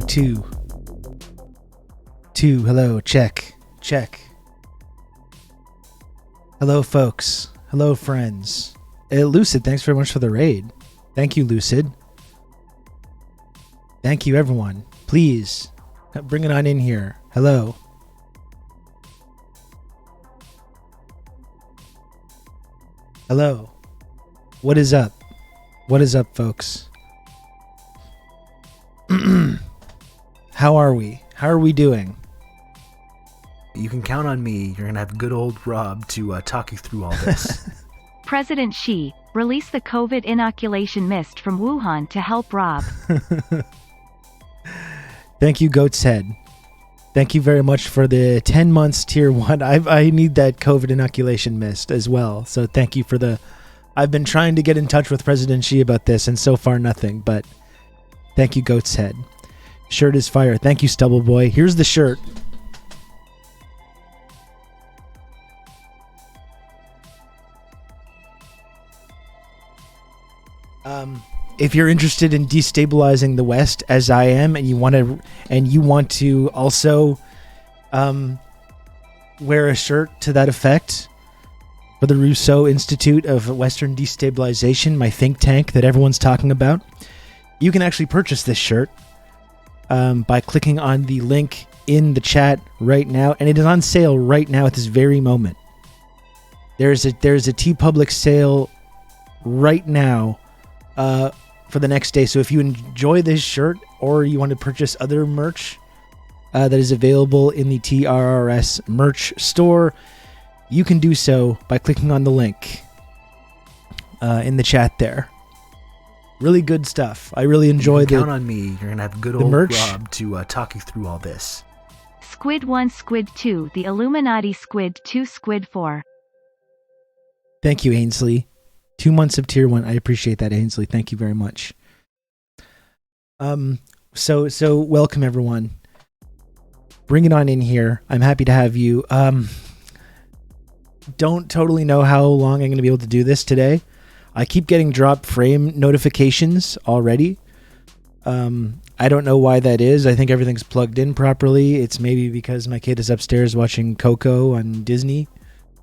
Two. Hello, check. Hello, folks. Hello, friends. Lucid, thanks very much for the raid. Thank you, Lucid. Thank you, everyone. Please, bring it on in here. Hello. Hello. What is up? What is up, folks? How are we? How are we doing? You can count on me. You're going to have good old Rob to talk you through all this. President Xi, release the COVID inoculation mist from Wuhan to help Rob. Thank you, Goat's Head. Thank you very much for the 10 months tier 1. I need that COVID inoculation mist as well. So thank you for the... I've been trying to get in touch with President Xi about this and so far nothing, but thank you, Goat's Head. Shirt is fire. Thank you, Stubble Boy. Here's the shirt. If you're interested in destabilizing the West, as I am, and you want to also wear a shirt to that effect for the Rousseau Institute of Western Destabilization, my think tank that everyone's talking about, you can actually purchase this shirt by clicking on the link in the chat right now, and it is on sale right now at this very moment. There's a TeePublic sale right now for the next day. So if you enjoy this shirt or you want to purchase other merch that is available in the TRRS merch store, you can do so by clicking on the link in the chat there. Really good stuff. I really enjoy the... Count on me. You're going to have good old merch. Rob to talk you through all this. Squid 1, Squid 2, the Illuminati Squid 2, Squid 4. Thank you, Ainsley. 2 months of tier 1. I appreciate that, Ainsley. Thank you very much. So welcome, everyone. Bring it on in here. I'm happy to have you. Don't totally know how long I'm going to be able to do this today. I keep getting drop frame notifications already. I don't know why that is. I think everything's plugged in properly. It's maybe because my kid is upstairs watching Coco on Disney.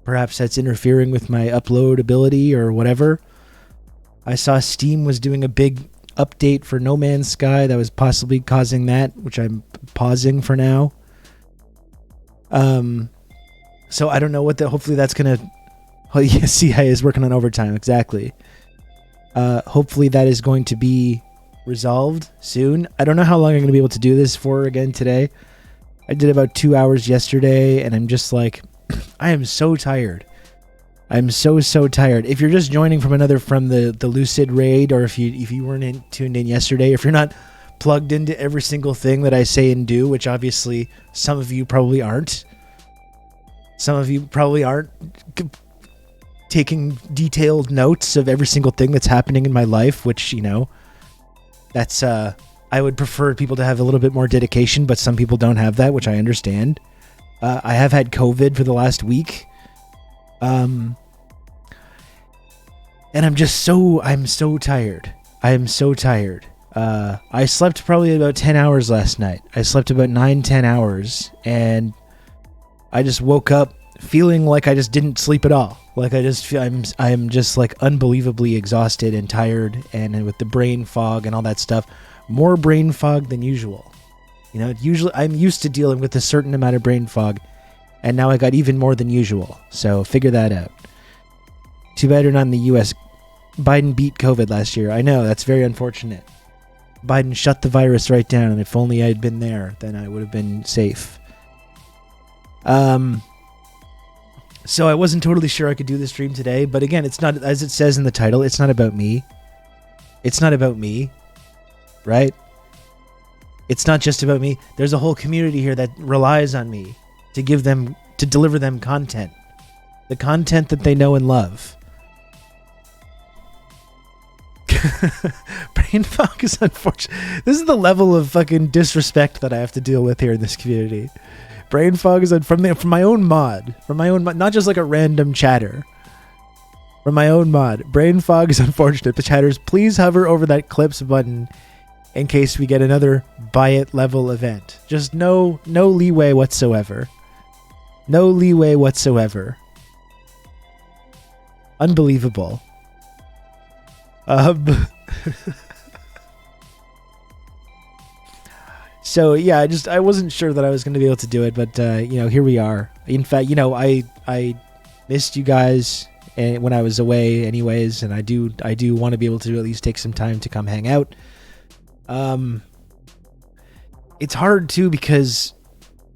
Perhaps that's interfering with my upload ability or whatever. I saw Steam was doing a big update for No Man's Sky that was possibly causing that, which I'm pausing for now. So I don't know what hopefully that's going to... Oh, yeah, CIA is working on overtime, exactly. Hopefully that is going to be resolved soon. I don't know how long I'm going to be able to do this for again today. I did about 2 hours yesterday, and I'm just like... I am so tired. I'm so tired. If you're just joining from the Lucid raid, or if you weren't tuned in yesterday, if you're not plugged into every single thing that I say and do, which obviously some of you probably aren't. Some of you probably aren't taking detailed notes of every single thing that's happening in my life, which, you know, that's I would prefer people to have a little bit more dedication, but some people don't have that, which I understand. I have had COVID for the last week. And I'm so tired. I am so tired. I slept probably about 10 hours last night. I slept about 9-10 hours, and I just woke up feeling like I just didn't sleep at all. Like I am just like unbelievably exhausted and tired, and with the brain fog and all that stuff. More brain fog than usual. You know, usually I'm used to dealing with a certain amount of brain fog, and now I got even more than usual. So figure that out. Too bad you're not in the U.S. Biden beat COVID last year. I know, that's very unfortunate. Biden shut the virus right down, and if only I had been there, then I would have been safe. So I wasn't totally sure I could do this stream today, but again, it's not, as it says in the title, it's not about me. It's not about me, right? It's not just about me. There's a whole community here that relies on me to deliver them content. The content that they know and love. Brain fog is unfortunate. This is the level of fucking disrespect that I have to deal with here in this community. Brain fog is from my own mod. From my own mod. Not just like a random chatter. From my own mod. Brain fog is unfortunate. The chatters, please hover over that clips button in case we get another buy it level event. Just no leeway whatsoever. No leeway whatsoever. Unbelievable. So yeah, I wasn't sure that I was going to be able to do it, but here we are. In fact, I missed you guys when I was away, anyways, and I do want to be able to at least take some time to come hang out. It's hard too because,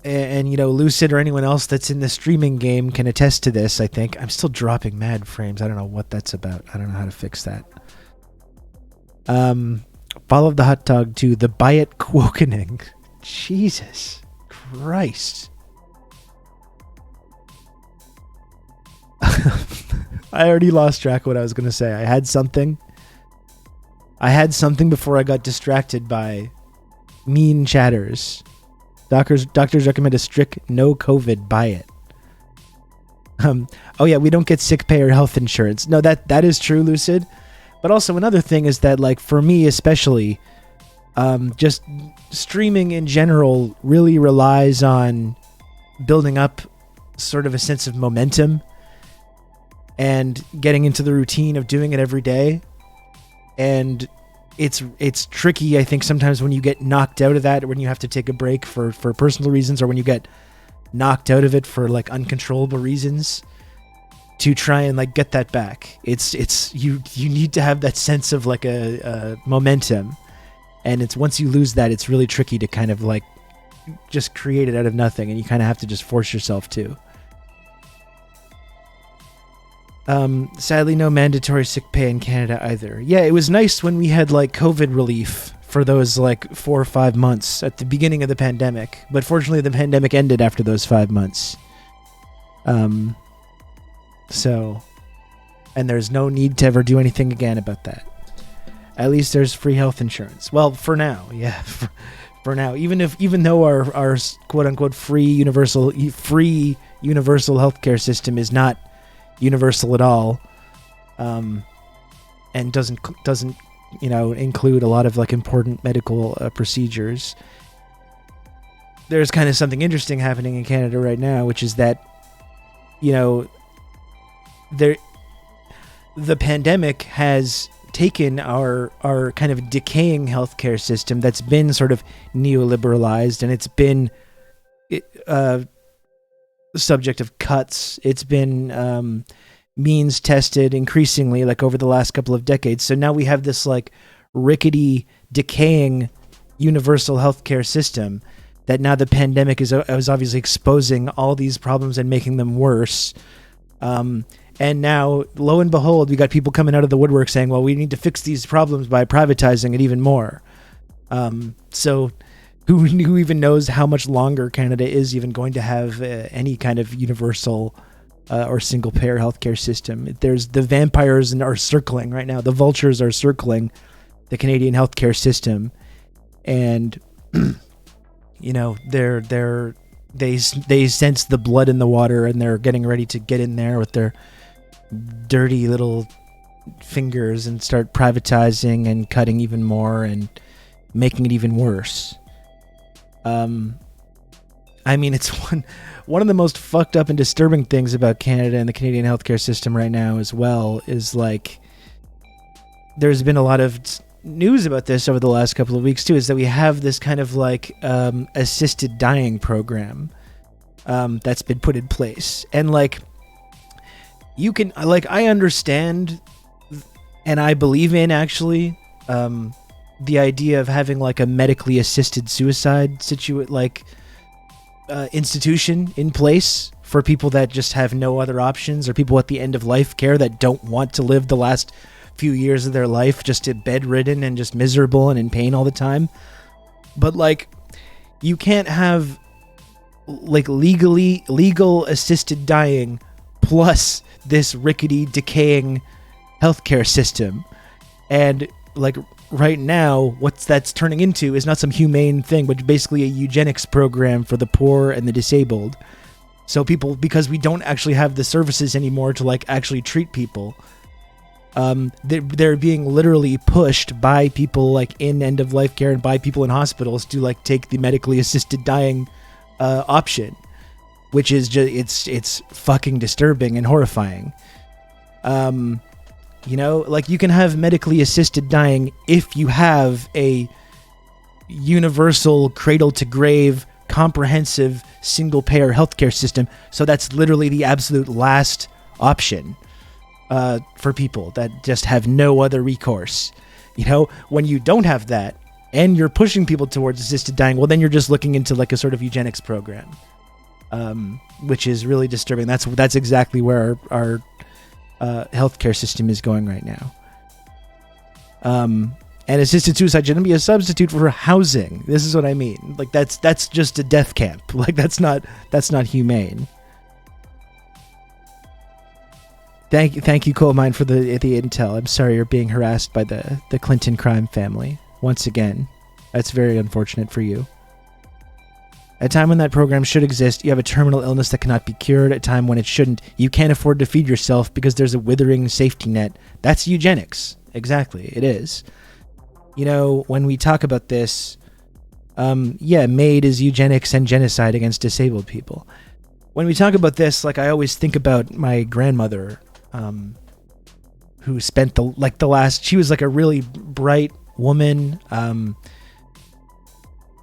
and Lucid or anyone else that's in the streaming game can attest to this. I think I'm still dropping mad frames. I don't know what that's about. I don't know how to fix that. Follow the hot dog to the buy it quokening. Jesus Christ. I already lost track of what I was going to say. I had something before I got distracted by mean chatters. Doctors recommend a strict no COVID buy it. Oh yeah, we don't get sick pay or health insurance. No, that is true, Lucid. But also another thing is that, like, for me especially, just streaming in general really relies on building up sort of a sense of momentum and getting into the routine of doing it every day. And it's tricky, I think, sometimes when you get knocked out of that, when you have to take a break for personal reasons, or when you get knocked out of it for like uncontrollable reasons, to try and like get that back. It's you need to have that sense of like a momentum, and it's once you lose that, it's really tricky to kind of like just create it out of nothing, and you kind of have to just force yourself to. Sadly, no mandatory sick pay in Canada either. Yeah, it was nice when we had like COVID relief for those like 4 or 5 months at the beginning of the pandemic, but fortunately the pandemic ended after those 5 months. So, and there's no need to ever do anything again about that. At least there's free health insurance. Well, for now, yeah, for now. Even though our quote unquote free universal healthcare system is not universal at all, and doesn't include a lot of like important medical procedures. There's kind of something interesting happening in Canada right now, which is that the pandemic has taken our kind of decaying healthcare system that's been sort of neoliberalized, and it's been subject of cuts. It's been means tested increasingly, like over the last couple of decades. So now we have this like rickety, decaying universal healthcare system that now the pandemic is obviously exposing all these problems and making them worse. And now, lo and behold, we got people coming out of the woodwork saying, well, we need to fix these problems by privatizing it even more. So who even knows how much longer Canada is even going to have any kind of universal or single-payer healthcare system. There's the vampires are circling right now. The vultures are circling the Canadian healthcare system. And, they sense the blood in the water, and they're getting ready to get in there with their dirty little fingers and start privatizing and cutting even more and making it even worse. I mean, it's one of the most fucked up and disturbing things about Canada and the Canadian healthcare system right now as well is like there's been a lot of news about this over the last couple of weeks too, is that we have this kind of like assisted dying program that's been put in place. And like you can, like, I understand and I believe in actually the idea of having like a medically assisted suicide institution in place for people that just have no other options, or people at the end of life care that don't want to live the last few years of their life just bedridden and just miserable and in pain all the time. But like you can't have like legal assisted dying plus this rickety, decaying healthcare system. And like right now, what that's turning into is not some humane thing, but basically a eugenics program for the poor and the disabled. So people, because we don't actually have the services anymore to like actually treat people, They're being literally pushed by people like in end of life care and by people in hospitals to like take the medically assisted dying option, which is just it's fucking disturbing and horrifying. You know, like you can have medically assisted dying if you have a universal cradle to grave comprehensive single payer healthcare system. So that's literally the absolute last option for people that just have no other recourse. You know, when you don't have that and you're pushing people towards assisted dying, well, then you're just looking into like a sort of eugenics program, which is really disturbing. That's exactly where our healthcare system is going right now. And assisted suicide shouldn't be a substitute for housing. This is what I mean. Like that's just a death camp. Like that's not humane. Thank you, Coal Mine, for the intel. I'm sorry you're being harassed by the Clinton crime family once again. That's very unfortunate for you. At a time when that program should exist, you have a terminal illness that cannot be cured. At a time when it shouldn't, you can't afford to feed yourself because there's a withering safety net. That's eugenics. Exactly, it is. You know, when we talk about this, MAID is eugenics and genocide against disabled people. When we talk about this, like I always think about my grandmother, who spent she was like a really bright woman,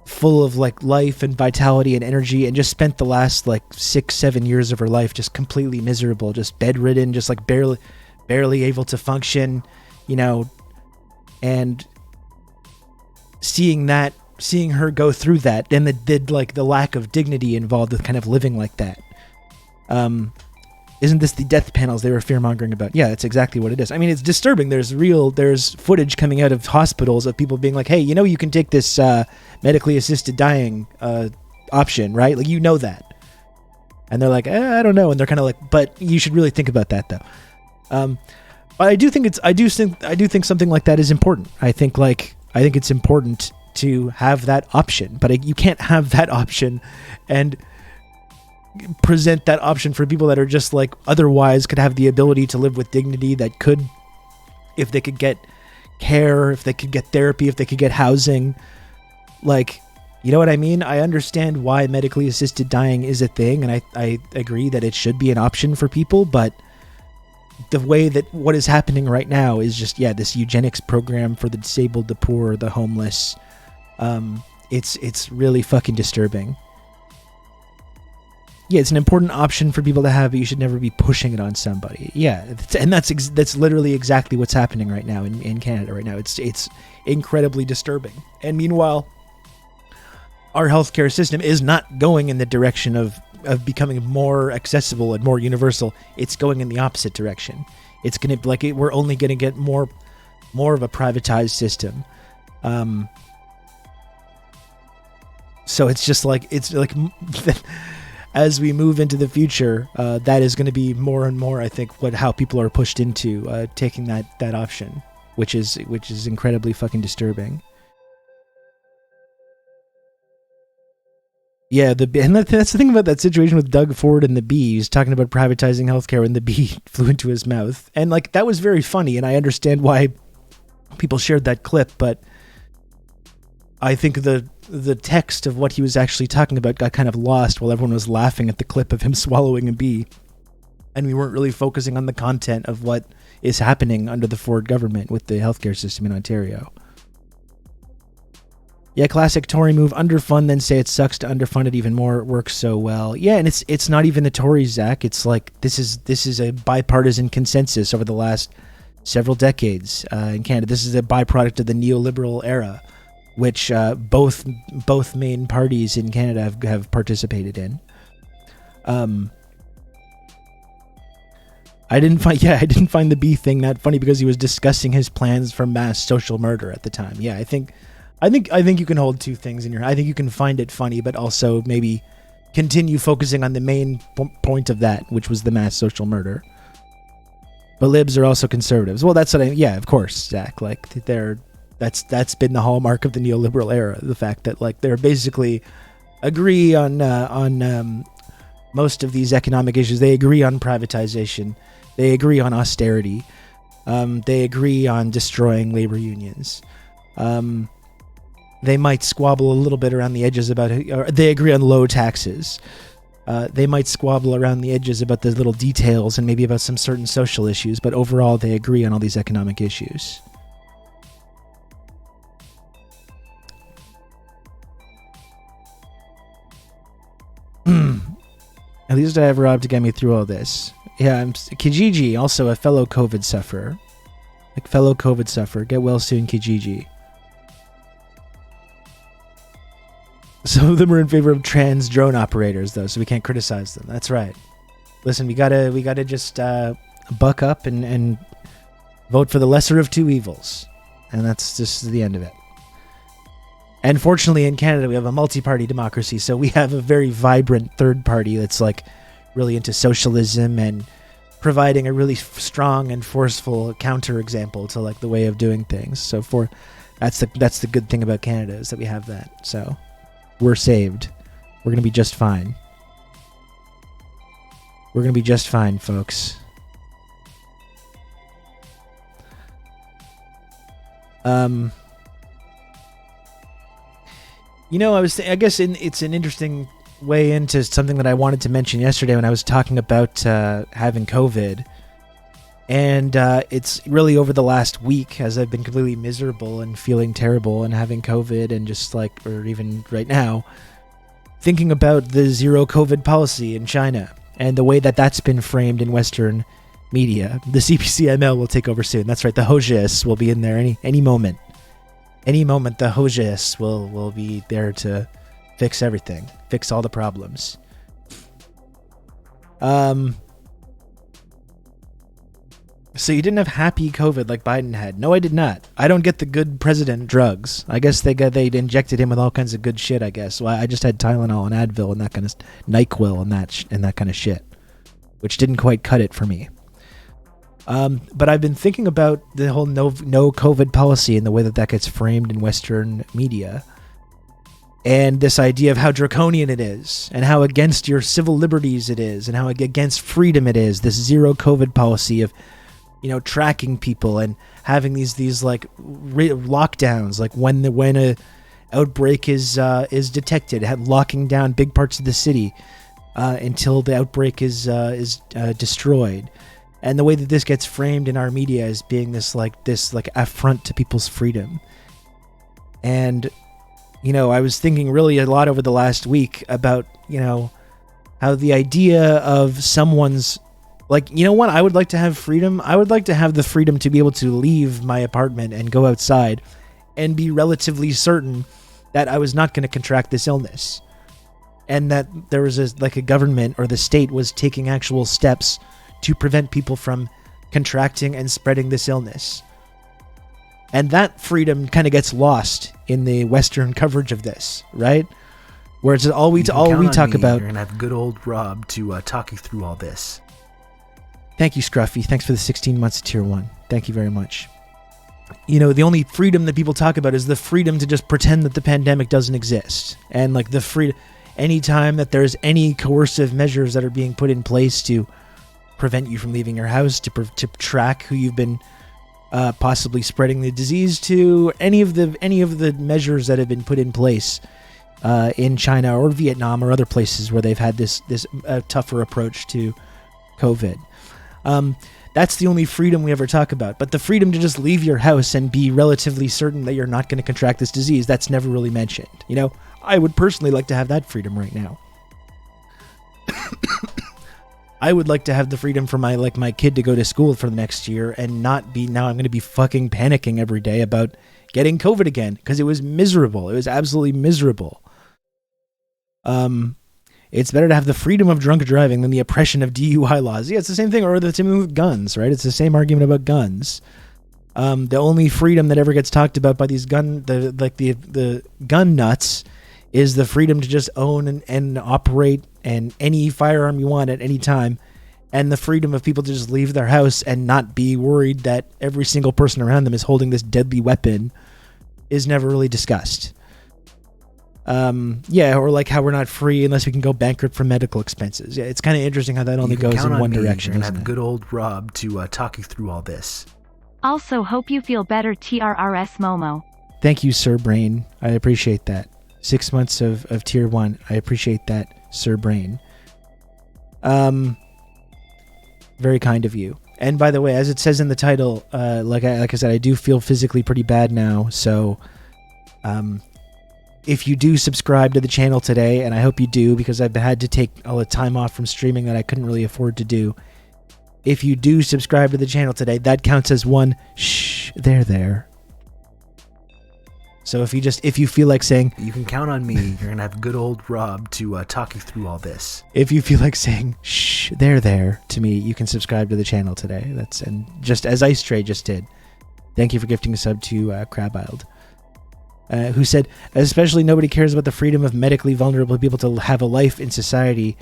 full of like life and vitality and energy, and just spent the last like 6-7 years of her life just completely miserable, just bedridden, just like barely able to function, you know, and seeing her go through that, and the lack of dignity involved with kind of living like that. Isn't this the death panels they were fear-mongering about? Yeah, that's exactly what it is. I mean, it's disturbing. There's footage coming out of hospitals of people being like, hey, you know, you can take this medically assisted dying option, right? Like, you know that. And they're like, I don't know. And they're kind of like, but you should really think about that, though. But I do think something like that is important. I think it's important to have that option, but you can't have that option and present that option for people that are just like otherwise could have the ability to live with dignity, that could, if they could get care, if they could get therapy, if they could get housing. Like, you know what I mean? I understand why medically assisted dying is a thing, and I agree that it should be an option for people, but the way that what is happening right now is just, this eugenics program for the disabled, the poor, the homeless. It's really fucking disturbing. Yeah, it's an important option for people to have, but you should never be pushing it on somebody. Yeah, and that's literally exactly what's happening right now in Canada right now. It's incredibly disturbing. And meanwhile, our healthcare system is not going in the direction of becoming more accessible and more universal. It's going in the opposite direction. It's gonna we're only gonna get more of a privatized system. So it's like as we move into the future, that is going to be more and more, I think, how people are pushed into taking that option, which is incredibly fucking disturbing. Yeah, and that's the thing about that situation with Doug Ford and the bee. He's talking about privatizing healthcare when the bee flew into his mouth, and like that was very funny, and I understand why people shared that clip, but I think the text of what he was actually talking about got kind of lost while everyone was laughing at the clip of him swallowing a bee, and we weren't really focusing on the content of what is happening under the Ford government with the healthcare system in Ontario. Yeah, classic Tory move, underfund, then say it sucks to underfund it even more. It works so well. Yeah, and it's not even the Tories, Zach. It's like this is a bipartisan consensus over the last several decades in Canada. This is a byproduct of the neoliberal era, which both main parties in Canada have participated in. I didn't find the bee thing that funny because he was discussing his plans for mass social murder at the time. Yeah, I think you can hold two things in your. I think you can find it funny, but also maybe continue focusing on the main point of that, which was the mass social murder. But libs are also conservatives. Well, that's what of course, Zach. Like that's been the hallmark of the neoliberal era. The fact that like they're basically agree on most of these economic issues. They agree on privatization. They agree on austerity. They agree on destroying labor unions. They might squabble a little bit around the edges about, or they agree on low taxes. They might squabble around the edges about the little details and maybe about some certain social issues, but overall they agree on all these economic issues. At least I have Rob to get me through all this. Yeah, Kijiji, also a fellow COVID sufferer. Get well soon, Kijiji. Some of them are in favor of trans drone operators, though, so we can't criticize them. That's right. Listen, we gotta just buck up and vote for the lesser of two evils, and that's just the end of it. And fortunately, in Canada, we have a multi-party democracy, so we have a very vibrant third party that's like really into socialism and providing a really strong and forceful counterexample to like the way of doing things. So that's the good thing about Canada, is that we have that. So we're saved. We're gonna be just fine. We're gonna be just fine, folks. You know, I guess it's an interesting way into something that I wanted to mention yesterday when I was talking about having COVID. And it's really over the last week, as I've been completely miserable and feeling terrible and having COVID, and just like, or even right now, thinking about the zero COVID policy in China and the way that that's been framed in Western media. The CPCML will take over soon. That's right. The HSHHH will be in there any moment. Any moment, the HSHHH will be there to fix everything, fix all the problems. So you didn't have happy COVID like Biden had. No, I did not. I don't get the good president drugs. I guess they'd injected him with all kinds of good shit, I guess. Well, I just had Tylenol and Advil and that kind of NyQuil and that kind of shit, which didn't quite cut it for me. But I've been thinking about the whole no COVID policy and the way that gets framed in Western media. And this idea of how draconian it is, and how against your civil liberties it is, and how against freedom it is. This zero COVID policy of, you know, tracking people and having these like lockdowns, like when a outbreak is detected, locking down big parts of the city until the outbreak is destroyed. And the way that this gets framed in our media as being this affront to people's freedom. And, you know, I was thinking really a lot over the last week about, you know, how the idea of someone's, like, you know what, I would like to have freedom. I would like to have the freedom to be able to leave my apartment and go outside and be relatively certain that I was not going to contract this illness. And that there was a government or the state was taking actual steps to prevent people from contracting and spreading this illness. And that freedom kind of gets lost in the Western coverage of this, right? Whereas all we talk about. You're gonna have good old Rob to talk you through all this. Thank you, Scruffy. Thanks for the 16 months of Tier 1. Thank you very much. You know, the only freedom that people talk about is the freedom to just pretend that the pandemic doesn't exist. And like the freedom, anytime that there's any coercive measures that are being put in place to prevent you from leaving your house, to track who you've been possibly spreading the disease to, any of the measures that have been put in place in China or Vietnam or other places where they've had this tougher approach to COVID. That's the only freedom we ever talk about. But the freedom to just leave your house and be relatively certain that you're not going to contract this disease, that's never really mentioned. You know, I would personally like to have that freedom right now. I would like to have the freedom for my kid to go to school for the next year and not be, now I'm going to be fucking panicking every day about getting COVID again, because it was miserable. It was absolutely miserable. It's better to have the freedom of drunk driving than the oppression of DUI laws. Yeah, it's the same thing, or the same thing with guns, right? It's the same argument about guns. The only freedom that ever gets talked about by these the gun nuts is the freedom to just own and operate and any firearm you want at any time, and the freedom of people to just leave their house and not be worried that every single person around them is holding this deadly weapon is never really discussed. Or like how we're not free unless we can go bankrupt from medical expenses. Yeah, it's kind of interesting how that only goes in one direction. You're going to have good old Rob to talk you through all this. Also hope you feel better TRRS Momo. Thank you, Sir Brain. I appreciate that. 6 months of tier 1. I appreciate that, Sir Brain. Very kind of you. And by the way, as it says in the title, like I said, I do feel physically pretty bad now. So, if you do subscribe to the channel today, and I hope you do, because I've had to take all the time off from streaming that I couldn't really afford to do. If you do subscribe to the channel today, that counts as one shh there. So if you feel like saying, You can count on me. You're gonna have good old Rob to talk you through all this. if you feel like saying shh there to me, you can subscribe to the channel today. And just as Ice Tray just did. Thank you for gifting a sub to Crabiled, who said, especially nobody cares about the freedom of medically vulnerable people to have a life in society.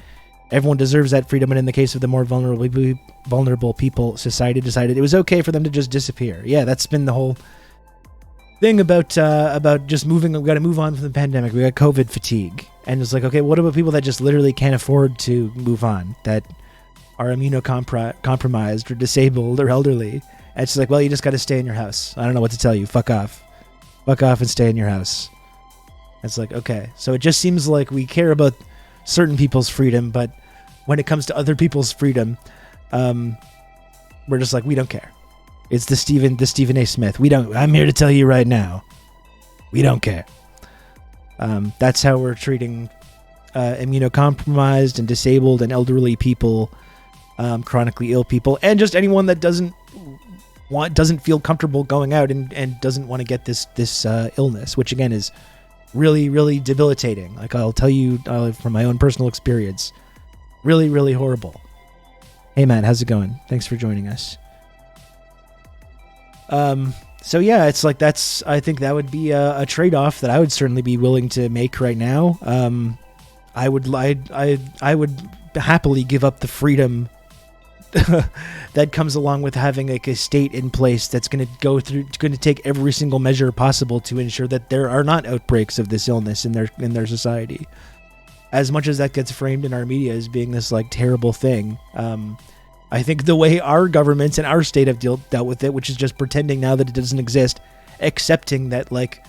Everyone deserves that freedom, and in the case of the more vulnerable people, society decided it was okay for them to just disappear. Yeah, that's been the whole thing about just moving. We've got to move on from the pandemic. We got COVID fatigue, and it's like, okay, what about people that just literally can't afford to move on, that are immunocompromised or disabled or elderly? And it's like, well, you just got to stay in your house. I don't know what to tell you. Fuck off and stay in your house. It's like, okay, so it just seems like we care about certain people's freedom, but when it comes to other people's freedom, we're just like, we don't care. It's the Stephen A. Smith. I'm here to tell you right now, we don't care. That's how we're treating immunocompromised and disabled and elderly people, chronically ill people, and just anyone that doesn't feel comfortable going out and doesn't want to get this illness, which again is really, really debilitating. Like, I'll tell you from my own personal experience, really, really horrible. Hey Matt, how's it going? Thanks for joining us. So yeah, it's like I think that would be a trade-off that I would certainly be willing to make right now. I would happily give up the freedom that comes along with having like a state in place that's going to take every single measure possible to ensure that there are not outbreaks of this illness in their society. As much as that gets framed in our media as being this like terrible thing, I think the way our governments and our state have dealt with it, which is just pretending now that it doesn't exist, accepting that like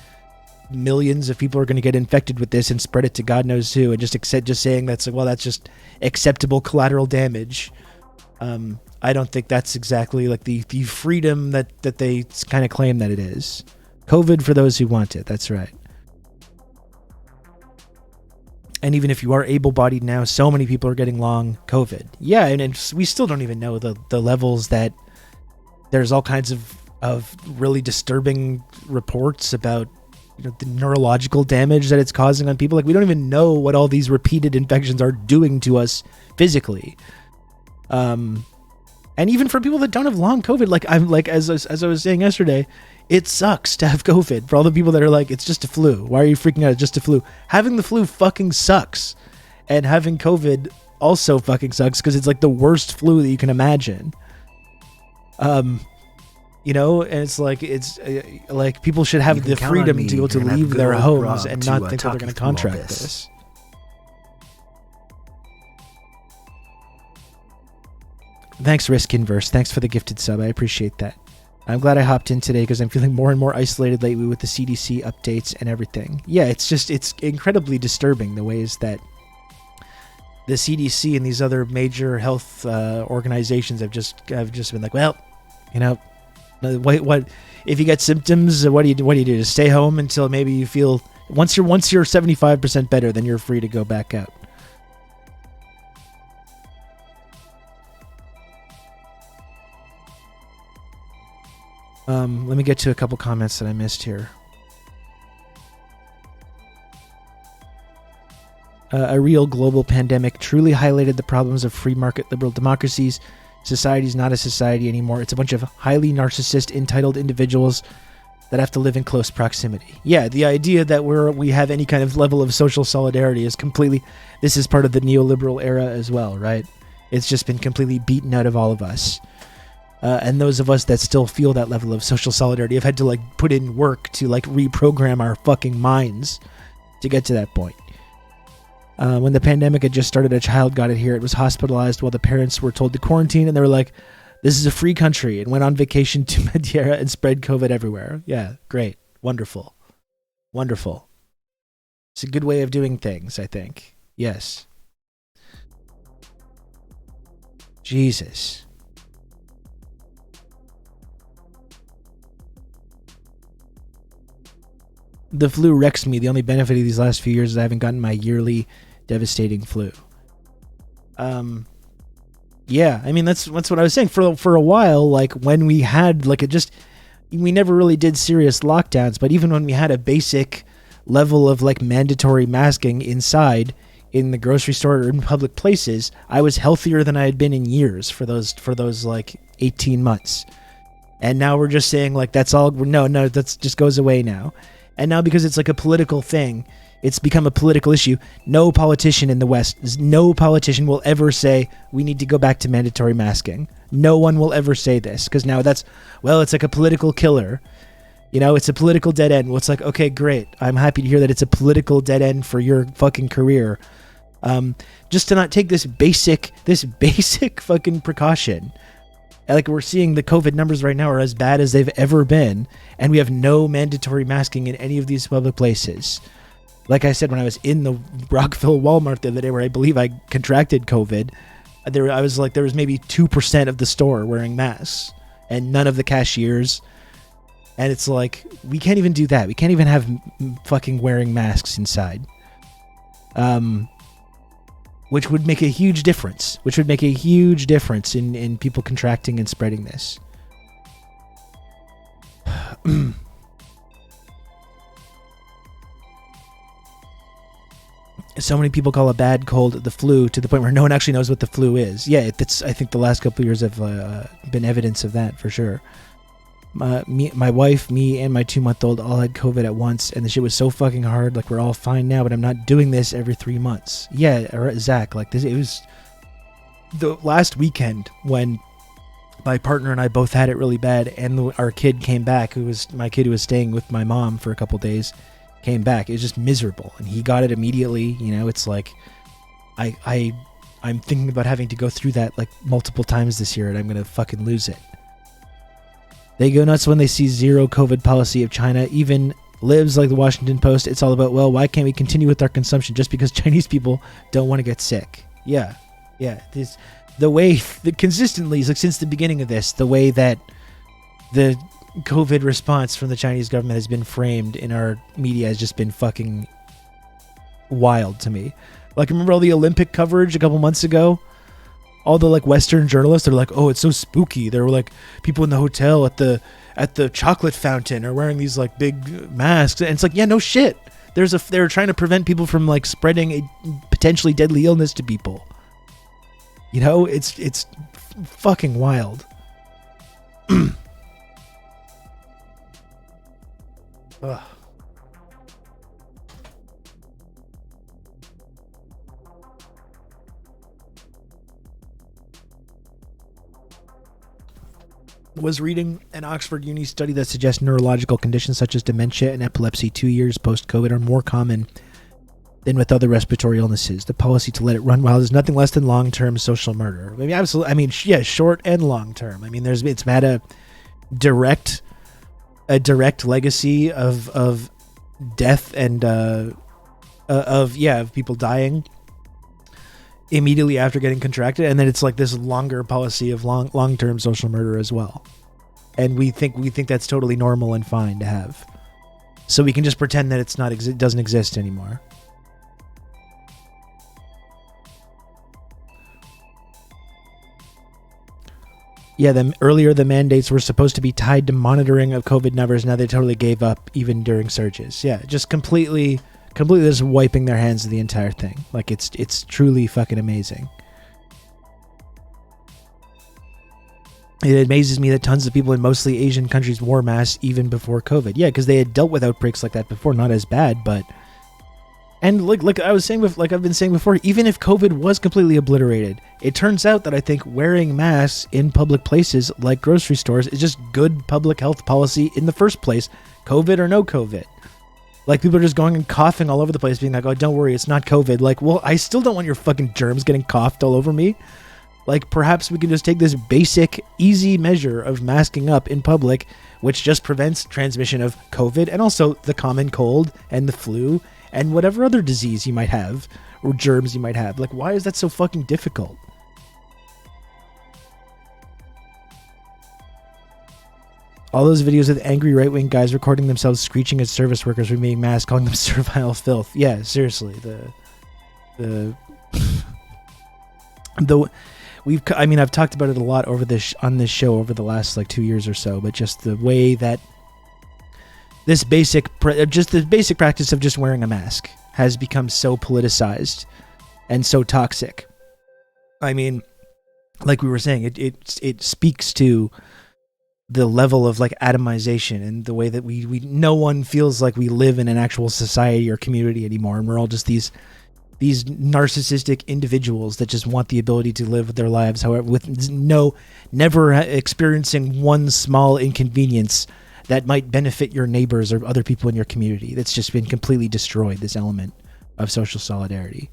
millions of people are going to get infected with this and spread it to God knows who, and just saying that's like, well, that's just acceptable collateral damage. I don't think that's exactly like the freedom that they kind of claim that it is. COVID for those who want it. That's right. And even if you are able-bodied now, so many people are getting long COVID. Yeah, and we still don't even know the levels that there's all kinds of really disturbing reports about, you know, the neurological damage that it's causing on people. Like, we don't even know what all these repeated infections are doing to us physically. And even for people that don't have long COVID, like I'm like, as I was saying yesterday, it sucks to have COVID. For all the people that are like, it's just a flu. Why are you freaking out? It's just a flu. Having the flu fucking sucks. And having COVID also fucking sucks because it's like the worst flu that you can imagine. You know, and it's like people should have the freedom to be able to leave their homes and not think that they're going to contract this. Thanks, Risk Inverse. Thanks for the gifted sub. I appreciate that. I'm glad I hopped in today because I'm feeling more and more isolated lately with the CDC updates and everything. Yeah, it's incredibly disturbing the ways that the CDC and these other major health organizations have just been like, well, you know, what if you get symptoms? What do you do? Just stay home until maybe you feel once you're 75% better, then you're free to go back out. Let me get to a couple comments that I missed here. A real global pandemic truly highlighted the problems of free market liberal democracies. Society's not a society anymore. It's a bunch of highly narcissist, entitled individuals that have to live in close proximity. Yeah, the idea that we have any kind of level of social solidarity is completely... This is part of the neoliberal era as well, right? It's just been completely beaten out of all of us. And those of us that still feel that level of social solidarity have had to like put in work to like reprogram our fucking minds to get to that point. When the pandemic had just started, a child got it here. It was hospitalized while the parents were told to quarantine, and they were like, This is a free country and went on vacation to Madeira and spread COVID everywhere. Yeah, great. Wonderful. Wonderful. It's a good way of doing things, I think. Yes. Jesus. The flu wrecks me. The only benefit of these last few years is I haven't gotten my yearly devastating flu. Yeah, I mean that's what I was saying. For a while, like when we had we never really did serious lockdowns, but even when we had a basic level of like mandatory masking inside in the grocery store or in public places, I was healthier than I had been in years for those like 18 months. And now we're just saying like that's all. No, that's just goes away now. And now because it's like a political thing, it's become a political issue. No politician in the West, no politician will ever say we need to go back to mandatory masking. No one will ever say this because now it's like a political killer. You know, it's a political dead end. Well, it's like, okay, great. I'm happy to hear that it's a political dead end for your fucking career. Just to not take this basic fucking precaution. Like we're seeing the COVID numbers right now are as bad as they've ever been, and we have no mandatory masking in any of these public places. Like I said, when I was in the Rockville Walmart the other day where I believe I contracted COVID, there was maybe 2% of the store wearing masks and none of the cashiers. And it's like, we can't even do that. We can't even have fucking wearing masks inside. Which would make a huge difference. In people contracting and spreading this. So many people call a bad cold the flu to the point where no one actually knows what the flu is. Yeah, I think the last couple of years have been evidence of that for sure. My wife, me, and my 2-month-old all had COVID at once, and the shit was so fucking hard. Like, we're all fine now, but I'm not doing this every 3 months. Yeah, Zach, like this, it was the last weekend when my partner and I both had it really bad, and our kid came back, my kid who was staying with my mom for a couple days, came back. It was just miserable, and he got it immediately. You know, it's like I'm thinking about having to go through that like multiple times this year, and I'm gonna fucking lose it. They go nuts when they see zero COVID policy of China. Even libs like the Washington Post, it's all about, well, why can't we continue with our consumption just because Chinese people don't want to get sick? Yeah. Consistently, like since the beginning of this, the way that the COVID response from the Chinese government has been framed in our media has just been fucking wild to me. Like, remember all the Olympic coverage a couple months ago? All the like Western journalists are like, oh, it's so spooky. There were like people in the hotel at the chocolate fountain are wearing these like big masks, and it's like, yeah, no shit. They're trying to prevent people from like spreading a potentially deadly illness to people. You know, it's fucking wild. Ugh. Was reading an Oxford Uni study that suggests neurological conditions such as dementia and epilepsy 2 years post-COVID are more common than with other respiratory illnesses. The policy to let it run wild is nothing less than long-term social murder. I mean, absolutely. I mean, yeah, short and long-term. I mean, it's had a direct legacy of death and of people dying immediately after getting contracted, and then it's like this longer policy of long-term social murder as well. And we think that's totally normal and fine to have. So we can just pretend that it doesn't exist anymore. Yeah, earlier the mandates were supposed to be tied to monitoring of COVID numbers. Now they totally gave up even during surges. Yeah, just completely just wiping their hands of the entire thing. Like it's truly fucking amazing. It amazes me that tons of people in mostly Asian countries wore masks even before COVID. Yeah, because they had dealt with outbreaks like that before, not as bad, but. And like I was saying, like I've been saying before, even if COVID was completely obliterated, it turns out that I think wearing masks in public places like grocery stores is just good public health policy in the first place, COVID or no COVID. Like, people are just going and coughing all over the place, being like, oh, don't worry, it's not COVID. Like, well, I still don't want your fucking germs getting coughed all over me. Like, perhaps we can just take this basic, easy measure of masking up in public, which just prevents transmission of COVID and also the common cold and the flu and whatever other disease you might have or germs you might have. Like, why is that so fucking difficult? All those videos of angry right-wing guys recording themselves screeching at service workers removing masks, calling them servile filth. Yeah, seriously. I've talked about it a lot on this show over the last like 2 years or so, but just the way that the basic practice of just wearing a mask has become so politicized and so toxic. I mean, like we were saying, it speaks to the level of like atomization and the way that we no one feels like we live in an actual society or community anymore, and we're all just these narcissistic individuals that just want the ability to live their lives, however, with never experiencing one small inconvenience that might benefit your neighbors or other people in your community. That's just been completely destroyed, this element of social solidarity.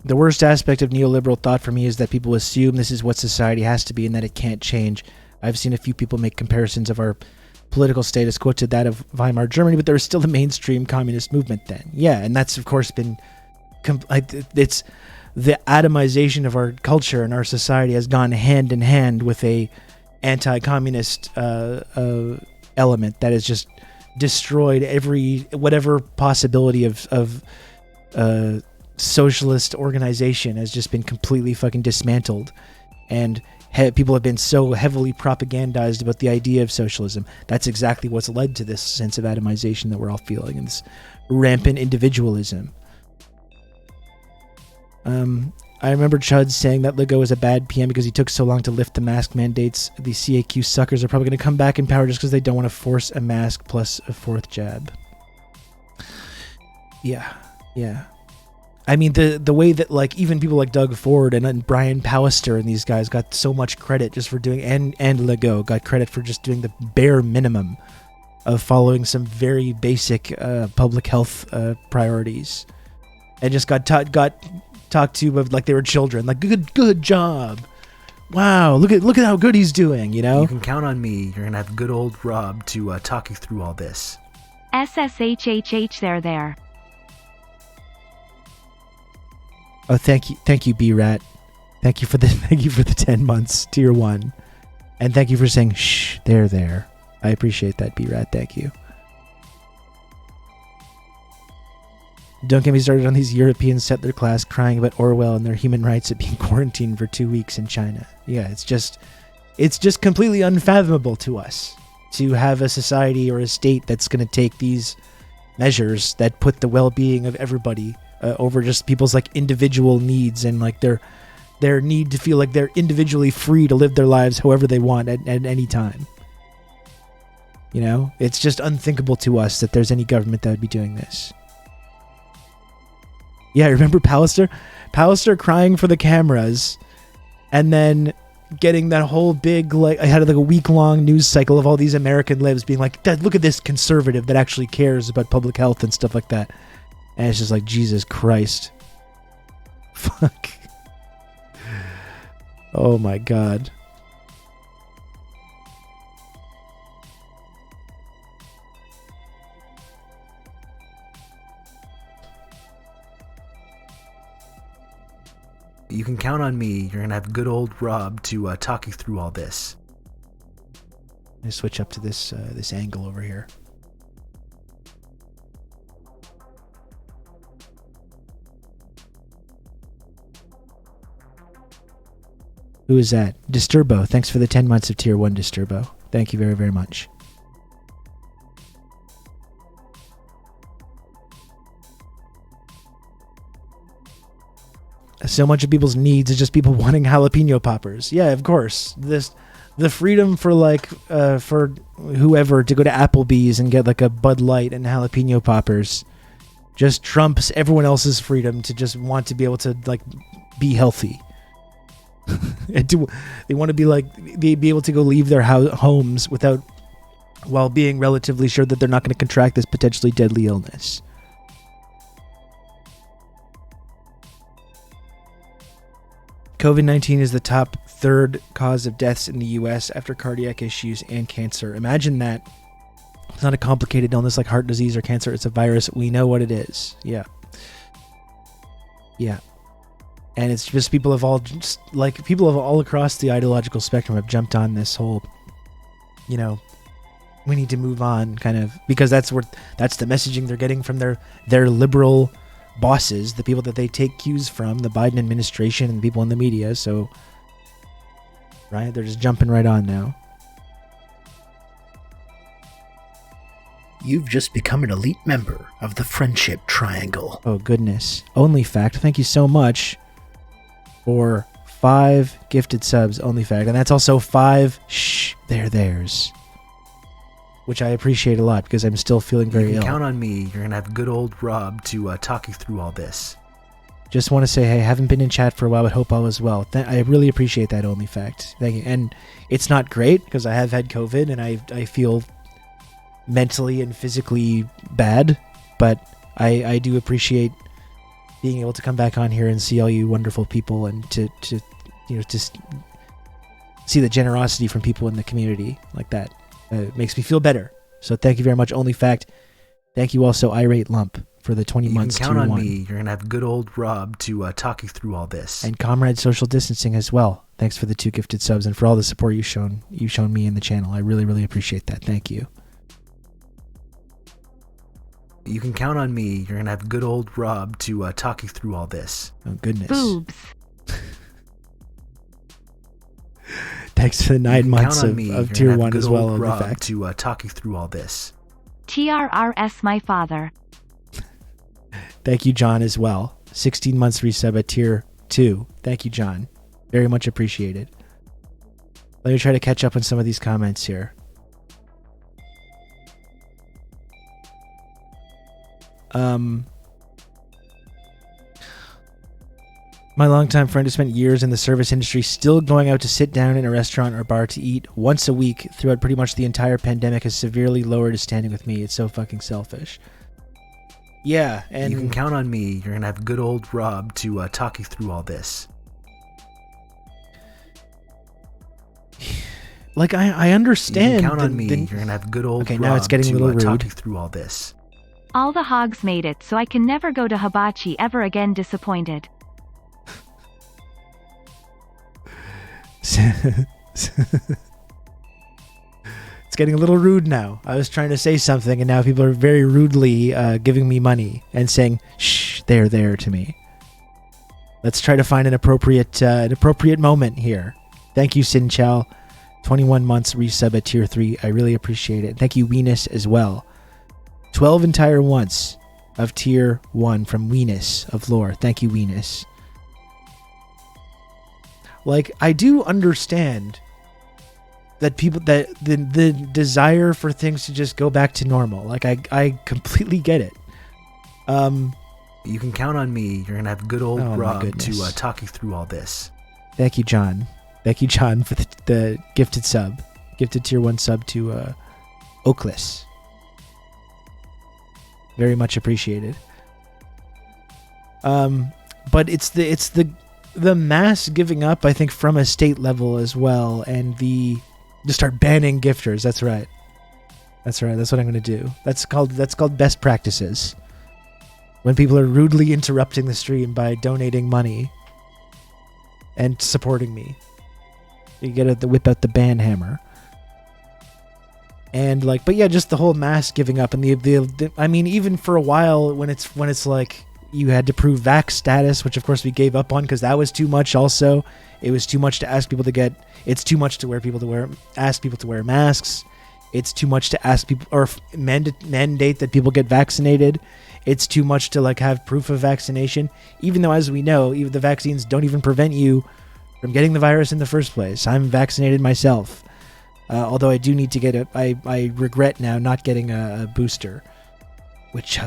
The worst aspect of neoliberal thought for me is that people assume this is what society has to be and that it can't change. I've seen a few people make comparisons of our political status quo to that of Weimar Germany, but there was still a mainstream communist movement then. Yeah, and that's of course been it's the atomization of our culture and our society has gone hand in hand with a anti-communist element that has just destroyed whatever possibility of socialist organization has just been completely fucking dismantled, and people have been so heavily propagandized about the idea of socialism. That's exactly what's led to this sense of atomization that we're all feeling, and this rampant individualism. I remember Chud saying that Legault is a bad PM because he took so long to lift the mask mandates. The CAQ suckers are probably going to come back in power just because they don't want to force a mask plus a fourth jab. Yeah. I mean, the way that like even people like Doug Ford and Brian Pallister and these guys got so much credit just for doing, and Legault got credit for just doing the bare minimum of following some very basic public health priorities, and just got talked to like they were children. Like good job, wow, look at how good he's doing. You know, you can count on me. You're gonna have good old Rob to talk you through all this. 1SSHHH there. Oh, thank you, B-Rat. Thank you for the 10 months, tier 1, and thank you for saying shh there. I appreciate that, B-Rat. Thank you. Don't get me started on these European settler class crying about Orwell and their human rights at being quarantined for 2 weeks in China. Yeah, it's just completely unfathomable to us to have a society or a state that's going to take these measures that put the well-being of everybody over just people's like individual needs and like their need to feel like they're individually free to live their lives however they want at any time. You know, it's just unthinkable to us that there's any government that would be doing this. Yeah, remember Pallister crying for the cameras and then getting that whole big, like, I had like a week-long news cycle of all these American libs being like, Dad, look at this conservative that actually cares about public health and stuff like that. And it's just like, Jesus Christ. Fuck. Oh my God. You can count on me. You're going to have good old Rob to talk you through all this. I'm going to switch up to this angle over here. Who is that? Disturbo. Thanks for the 10 months of tier 1, Disturbo. Thank you very, very much. So much of people's needs is just people wanting jalapeno poppers. Yeah, of course. The freedom for like for whoever to go to Applebee's and get like a Bud Light and jalapeno poppers just trumps everyone else's freedom to just want to be able to like be healthy. They want to be like they be able to go leave their homes while being relatively sure that they're not going to contract this potentially deadly illness. COVID-19 is the top third cause of deaths in the U.S. after cardiac issues and cancer. Imagine that. It's not a complicated illness like heart disease or cancer. It's a virus. We know what it is. Yeah. Yeah. And it's just people of all across the ideological spectrum have jumped on this whole, we need to move on kind of, because that's the messaging they're getting from their liberal bosses, the people that they take cues from, the Biden administration and the people in the media. So, right, they're just jumping right on now. You've just become an elite member of the Friendship Triangle. Oh, goodness. Only Fact, thank you so much for 5 gifted subs, Only Fact. And that's also 5 they're theirs, which I appreciate a lot because I'm still feeling very ill. You can count on me. You're going to have good old Rob to talk you through all this. Just want to say, hey, I haven't been in chat for a while, but hope all is well. I really appreciate that, Only Fact. Thank you. And it's not great because I have had COVID and I feel mentally and physically bad, but I do appreciate being able to come back on here and see all you wonderful people and to see the generosity from people in the community like that. It makes me feel better. So thank you very much, Only Fact. Thank you also, Irate Lump, for the 20 months. You can count on me. You're going to have good old Rob to talk you through all this. And Comrade Social Distancing as well. Thanks for the 2 gifted subs and for all the support you've shown me in the channel. I really, really appreciate that. Thank you. You can count on me. You're going to have good old Rob to talk you through all this. Oh, goodness. Boobs. Thanks for the 9 months of Tier 1 as well, Only Fact. To talk you through all this. TRRS my father. Thank you, John, as well. 16 months resub at Tier 2. Thank you, John. Very much appreciated. Let me try to catch up on some of these comments here. My longtime friend who spent years in the service industry still going out to sit down in a restaurant or bar to eat once a week throughout pretty much the entire pandemic has severely lowered his standing with me. It's so fucking selfish. Yeah, and you can count on me. You're going to have good old Rob to talk you through all this. Like, I understand. You can count on me. You're going to have good old Rob now it's getting a little rude. Talk you through all this. All the hogs made it, so I can never go to hibachi ever again. Disappointed. It's getting a little rude now. I was trying to say something and now people are very rudely giving me money and saying, shh, they're there to me. Let's try to find an appropriate moment here. Thank you, Sin Chow. 21 months resub at Tier 3. I really appreciate it. Thank you, Weenus, as well. 12 entire months of Tier 1 from Weenus of Lore. Thank you, Weenus. Like, I do understand that people, that the desire for things to just go back to normal. Like, I completely get it. You can count on me. You're going to have good old Rob to talk you through all this. Thank you, John. Thank you, John, for the gifted sub. Gifted Tier 1 sub to Oakless. Very much appreciated. But it's the mass giving up, I think, from a state level as well, and to start banning gifters. That's right. That's right. That's what I'm going to do. That's called best practices. When people are rudely interrupting the stream by donating money and supporting me, you get to whip out the ban hammer. And but yeah, just the whole mass giving up, and the I mean, even for a while when it's like you had to prove vax status, which of course we gave up on because that was too much. Also, it was too much to ask people to get. It's too much to ask people to wear masks. It's too much to ask people or mandate that people get vaccinated. It's too much to have proof of vaccination, even though, as we know, even the vaccines don't even prevent you from getting the virus in the first place. I'm vaccinated myself. Although I do need to get I regret now not getting a booster, which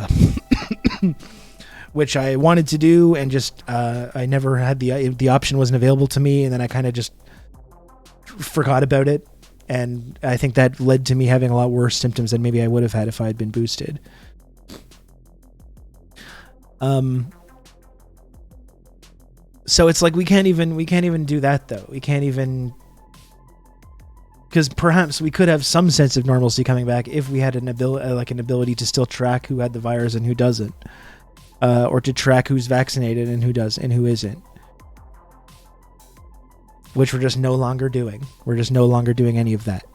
which I wanted to do, and just I never had the option wasn't available to me, and then I kind of just forgot about it, and I think that led to me having a lot worse symptoms than maybe I would have had if I had been boosted. So it's like we can't even do that though. We can't even, because perhaps we could have some sense of normalcy coming back if we had an ability to still track who had the virus and who doesn't, or to track who's vaccinated and who does and who isn't, which we're just no longer doing. We're just no longer doing any of that.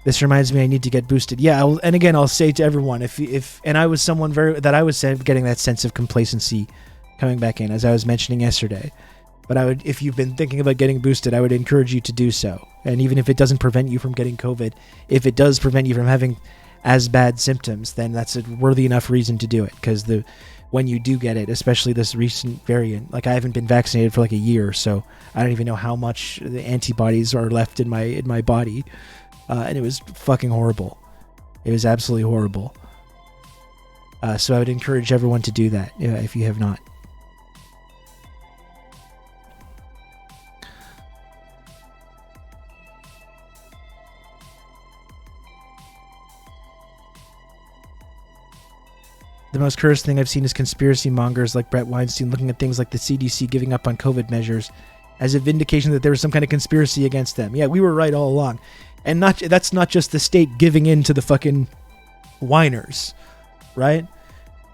This reminds me, I need to get boosted. Yeah, I'll say to everyone, if I was someone that I was getting that sense of complacency coming back in, as I was mentioning yesterday. But if you've been thinking about getting boosted, I would encourage you to do so. And even if it doesn't prevent you from getting COVID, if it does prevent you from having as bad symptoms, then that's a worthy enough reason to do it. Because when you do get it, especially this recent variant, like I haven't been vaccinated for like a year, so I don't even know how much the antibodies are left in my body. And it was fucking horrible. It was absolutely horrible. So I would encourage everyone to do that if you have not. The most cursed thing I've seen is conspiracy mongers like Brett Weinstein looking at things like the CDC giving up on COVID measures as a vindication that there was some kind of conspiracy against them. Yeah, we were right all along. And that's not just the state giving in to the fucking whiners, right?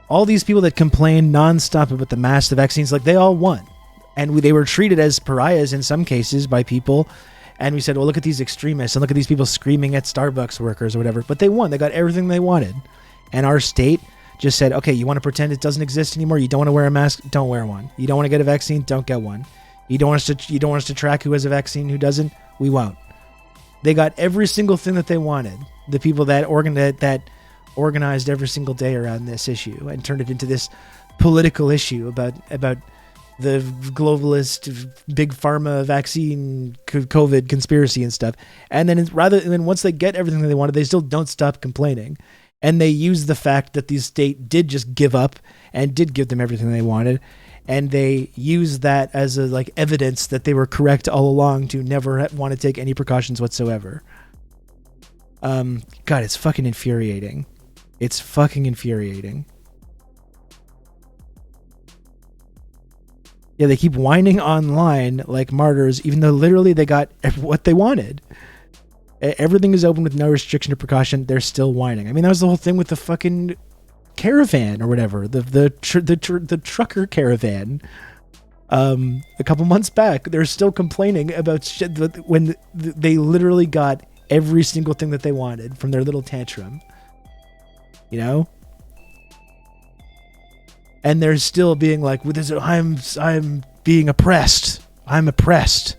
All these people that complain nonstop about the masks, the vaccines, like they all won. And they were treated as pariahs in some cases by people. And we said, well, look at these extremists and look at these people screaming at Starbucks workers or whatever. But they won. They got everything they wanted. And our state just said, okay, you want to pretend it doesn't exist anymore? You don't want to wear a mask? Don't wear one. You don't want to get a vaccine? Don't get one. You don't want us to track who has a vaccine, who doesn't? We won't. They got every single thing that they wanted. The people that organized every single day around this issue and turned it into this political issue about the globalist big pharma vaccine COVID conspiracy and stuff. And then once they get everything that they wanted, they still don't stop complaining. And they use the fact that the state did just give up and did give them everything they wanted. And they use that as evidence that they were correct all along to never want to take any precautions whatsoever. God, it's fucking infuriating. It's fucking infuriating. Yeah, they keep whining online like martyrs, even though literally they got what they wanted. Everything is open with no restriction or precaution. They're still whining. I mean, that was the whole thing with the fucking caravan or whatever, the trucker caravan. A couple months back, they're still complaining about shit when they literally got every single thing that they wanted from their little tantrum, you know. And they're still being like, I'm being oppressed. I'm oppressed.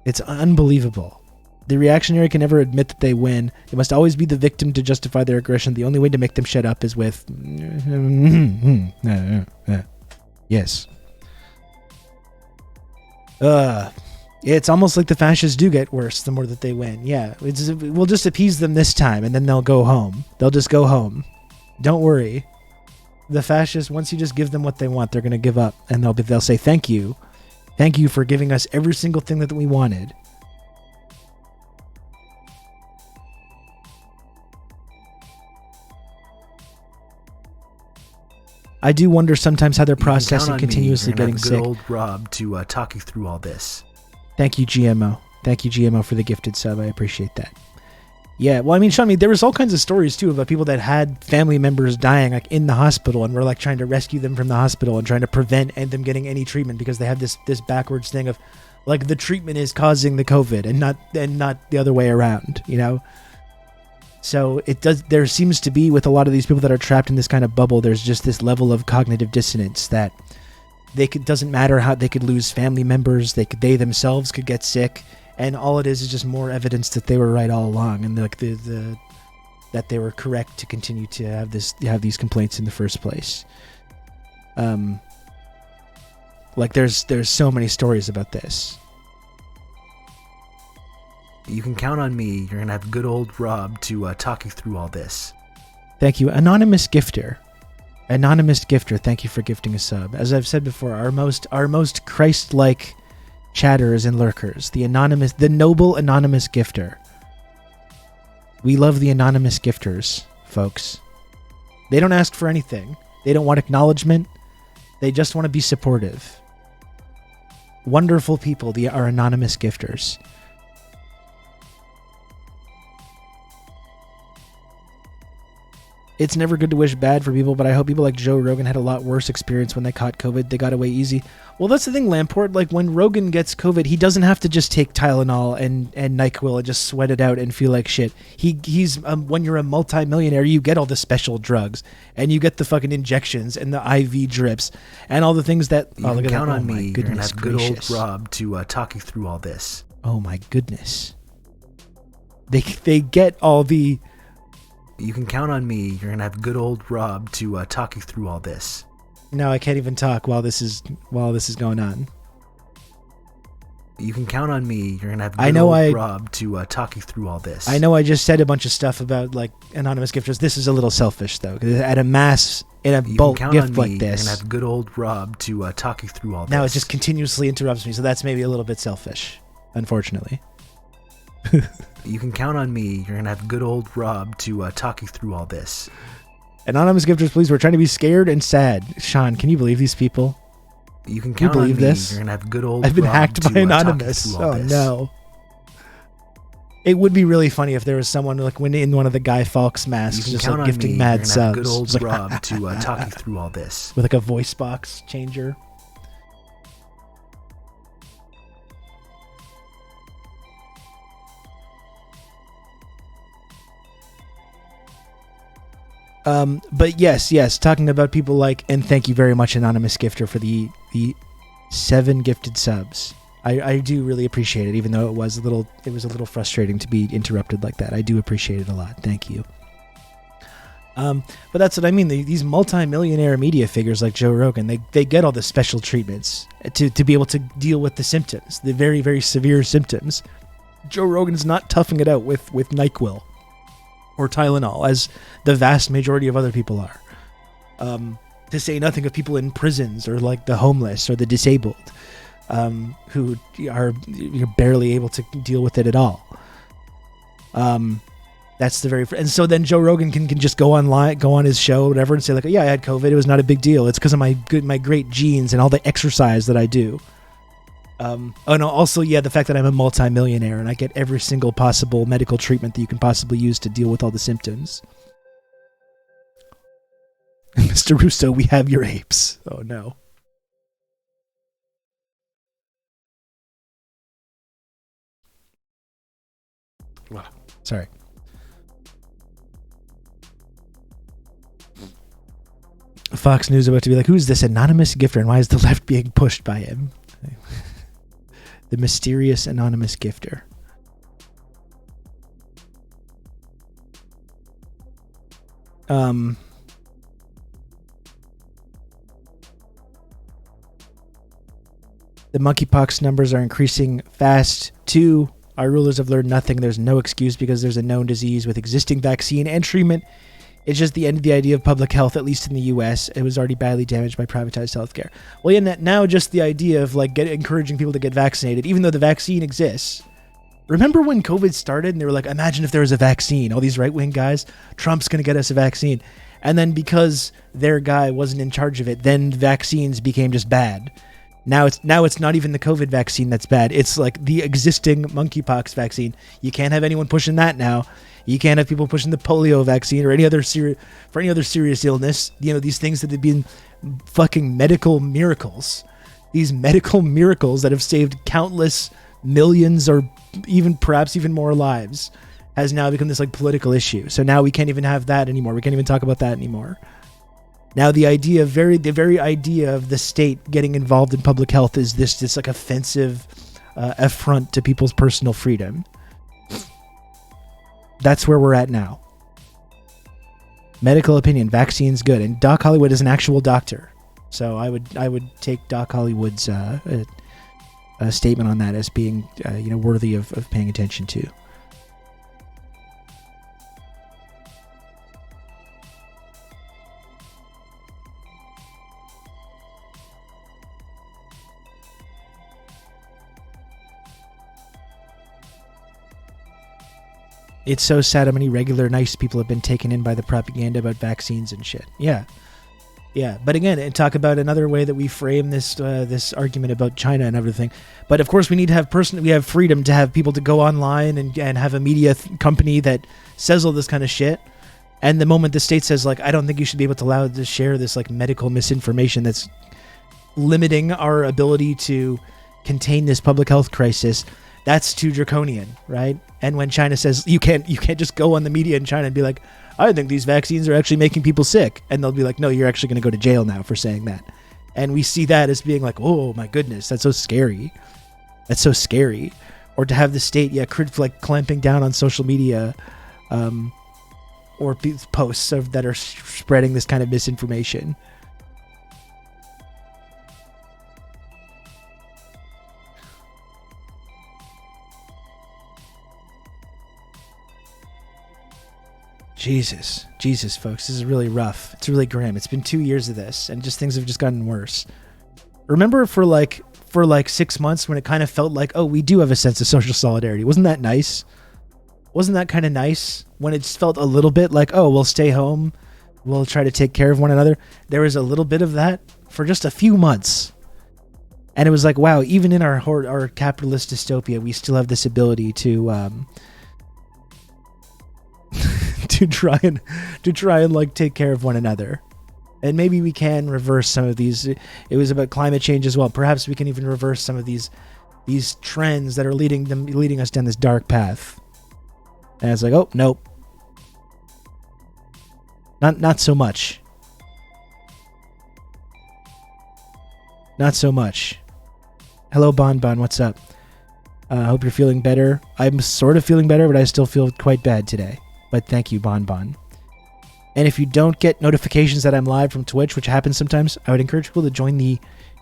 It's unbelievable. The reactionary can never admit that they win. They must always be the victim to justify their aggression. The only way to make them shut up is with... Yes. It's almost like the fascists do get worse the more that they win. Yeah, we'll just appease them this time, and then they'll go home. They'll just go home. Don't worry. The fascists, once you just give them what they want, they're going to give up, and they'll say, thank you. Thank you for giving us every single thing that we wanted. I do wonder sometimes how they're processing continuously getting sick. Good old Rob to talk you through all this. Thank you, GMO. Thank you, GMO, for the gifted sub. I appreciate that. Yeah, well, I mean, Sean, there was all kinds of stories, too, about people that had family members dying in the hospital and were, trying to rescue them from the hospital and trying to prevent them getting any treatment because they have this backwards thing of, the treatment is causing the COVID and not the other way around, you know? So there seems to be, with a lot of these people that are trapped in this kind of bubble, there's just this level of cognitive dissonance that doesn't matter how they could lose family members, they themselves could get sick, and all it is just more evidence that they were right all along, and that they were correct to continue to have these complaints in the first place. There's so many stories about this. You can count on me. You're going to have good old Rob to talk you through all this. Thank you. Anonymous Gifter. Anonymous Gifter, thank you for gifting a sub. As I've said before, our most Christ-like chatters and lurkers. The noble anonymous gifter. We love the anonymous gifters, folks. They don't ask for anything. They don't want acknowledgement. They just want to be supportive. Wonderful people, our anonymous gifters. It's never good to wish bad for people, but I hope people like Joe Rogan had a lot worse experience when they caught COVID. They got away easy. Well, that's the thing, Lamport. Like, when Rogan gets COVID, he doesn't have to just take Tylenol and NyQuil and just sweat it out and feel like shit. He's when you're a multimillionaire, you get all the special drugs, and you get the fucking injections and the IV drips and all the things that... You can count on me. You're going to have gracious. good old Rob to talk you through all this. Oh, my goodness. They get all the... You can count on me. You're going to have good old Rob to talk you through all this. No, I can't even talk while this is going on. You can count on me. You're going to have good old Rob to talk you through all this. I know I just said a bunch of stuff about, like, anonymous gifters. This is a little selfish, though. 'Cause at a mass, in a bulk gift like this... You're going to have good old Rob to talk you through all this. Now it just continuously interrupts me, so that's maybe a little bit selfish, unfortunately. You can count on me. You're going to have good old Rob to talk you through all this. Anonymous gifters, please. We're trying to be scared and sad. Sean, can you believe these people? You can count on me. This? You're going to have good old I've been Rob hacked by Anonymous. Oh, no. It would be really funny if there was someone like in one of the Guy Fawkes masks just like gifting mad subs. Good old Rob to talk you through all this. With like a voice box changer. But yes, talking about people like, and thank you very much, Anonymous Gifter, for the 7 gifted subs. I do really appreciate it, even though it was a little frustrating to be interrupted like that. I do appreciate it a lot. Thank you. But that's what I mean. These multi-millionaire media figures like Joe Rogan, they get all the special treatments to be able to deal with the symptoms, the very, very severe symptoms. Joe Rogan's not toughing it out with NyQuil or Tylenol, as the vast majority of other people are. To say nothing of people in prisons or like the homeless or the disabled, who are barely able to deal with it at all. That's the very... And so then Joe Rogan can just go online, go on his show, whatever, and say like, yeah, I had COVID. It was not a big deal. It's because of my great genes and all the exercise that I do. Also, the fact that I'm a multimillionaire and I get every single possible medical treatment that you can possibly use to deal with all the symptoms. Mr. Russo, we have your apes. Oh, no. Sorry. Fox News about to be like, who's this anonymous gifter and why is the left being pushed by him? The mysterious anonymous gifter. The monkeypox numbers are increasing fast too. Our rulers have learned nothing. There's no excuse because there's a known disease with existing vaccine and treatment. It's just the end of the idea of public health, at least in the U.S. It was already badly damaged by privatized healthcare. Well, now just the idea of like encouraging people to get vaccinated, even though the vaccine exists. Remember when COVID started and they were like, imagine if there was a vaccine. All these right-wing guys, Trump's going to get us a vaccine. And then because their guy wasn't in charge of it, then vaccines became just bad. Now it's not even the COVID vaccine that's bad. It's like the existing monkeypox vaccine. You can't have anyone pushing that now. You can't have people pushing the polio vaccine or any other serious illness. These things that have been fucking medical miracles. These medical miracles that have saved countless millions or perhaps even more lives has now become this like political issue. So now we can't even have that anymore. We can't even talk about that anymore. Now the very idea of the state getting involved in public health is this like offensive affront to people's personal freedom. That's where we're at now. Medical opinion, vaccines good, and Doc Hollywood is an actual doctor, so I would take Doc Hollywood's a statement on that as being worthy of paying attention to. It's so sad how many regular nice people have been taken in by the propaganda about vaccines and shit. Yeah. But again, and talk about another way that we frame this this argument about China and everything. But of course, we need to have we have freedom to have people to go online and have a media company that says all this kind of shit. And the moment the state says, like, I don't think you should be able to allow to share this like medical misinformation that's limiting our ability to contain this public health crisis, that's too draconian, right? And when China says you can't just go on the media in China and be like, I think these vaccines are actually making people sick, and they'll be like, no, you're actually going to go to jail now for saying that. And we see that as being like, oh my goodness, that's so scary. That's so scary. Or to have the state, like clamping down on social media, or posts that are spreading this kind of misinformation. Jesus, folks, this is really rough. It's really grim. It's been 2 years of this, and just things have just gotten worse. Remember for like 6 months when it kind of felt like, oh, we do have a sense of social solidarity. Wasn't that nice? Wasn't that kind of nice when it just felt a little bit like, oh, we'll stay home, we'll try to take care of one another? There was a little bit of that for just a few months. And it was like, wow, even in our capitalist dystopia, we still have this ability to to try and like take care of one another. And maybe we can reverse some of these. It was about climate change as well. Perhaps we can even reverse some of these trends that are leading us down this dark path. And it's like, oh, nope. Not so much. Not so much. Hello, Bon, what's up? I hope you're feeling better. I'm sort of feeling better, but I still feel quite bad today. But thank you, Bon. And if you don't get notifications that I'm live from Twitch, which happens sometimes, I would encourage people to join the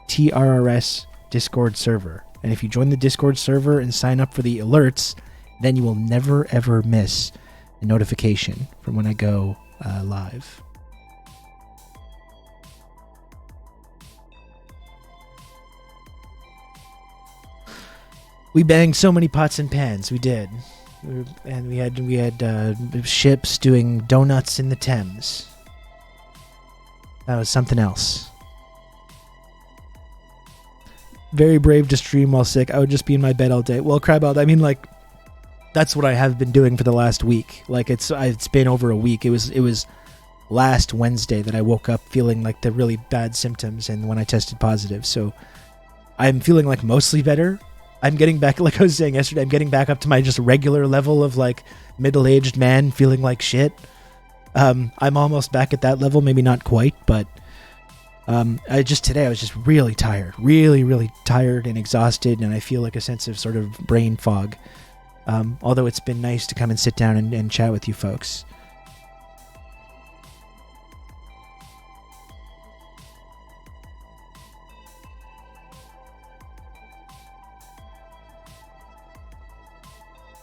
TRRS Discord server. And if you join the Discord server and sign up for the alerts, then you will never, ever miss a notification from when I go live. We banged so many pots and pans. We did. And we had ships doing donuts in the Thames. That was something else. Very brave to stream while sick. I would just be in my bed all day. Well, Crabald, I mean, like, that's what I have been doing for the last week. Like, it's been over a week. It was last Wednesday that I woke up feeling like the really bad symptoms, and when I tested positive. So I'm feeling like mostly better. I'm getting back, like I was saying yesterday, I'm getting back up to my just regular level of like middle-aged man feeling like shit. I'm almost back at that level, maybe not quite, but today I was just really tired, really tired and exhausted, and I feel like a sense of sort of brain fog. Although it's been nice to come and sit down and chat with you folks.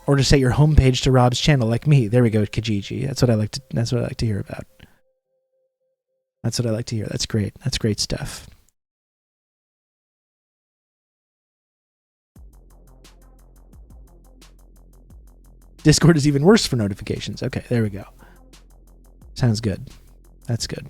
Or just set your homepage to Rob's channel, like me. There we go, Kijiji. That's what I like to hear about. That's what I like to hear. That's great. That's great stuff. Discord is even worse for notifications. Okay, there we go. Sounds good. That's good.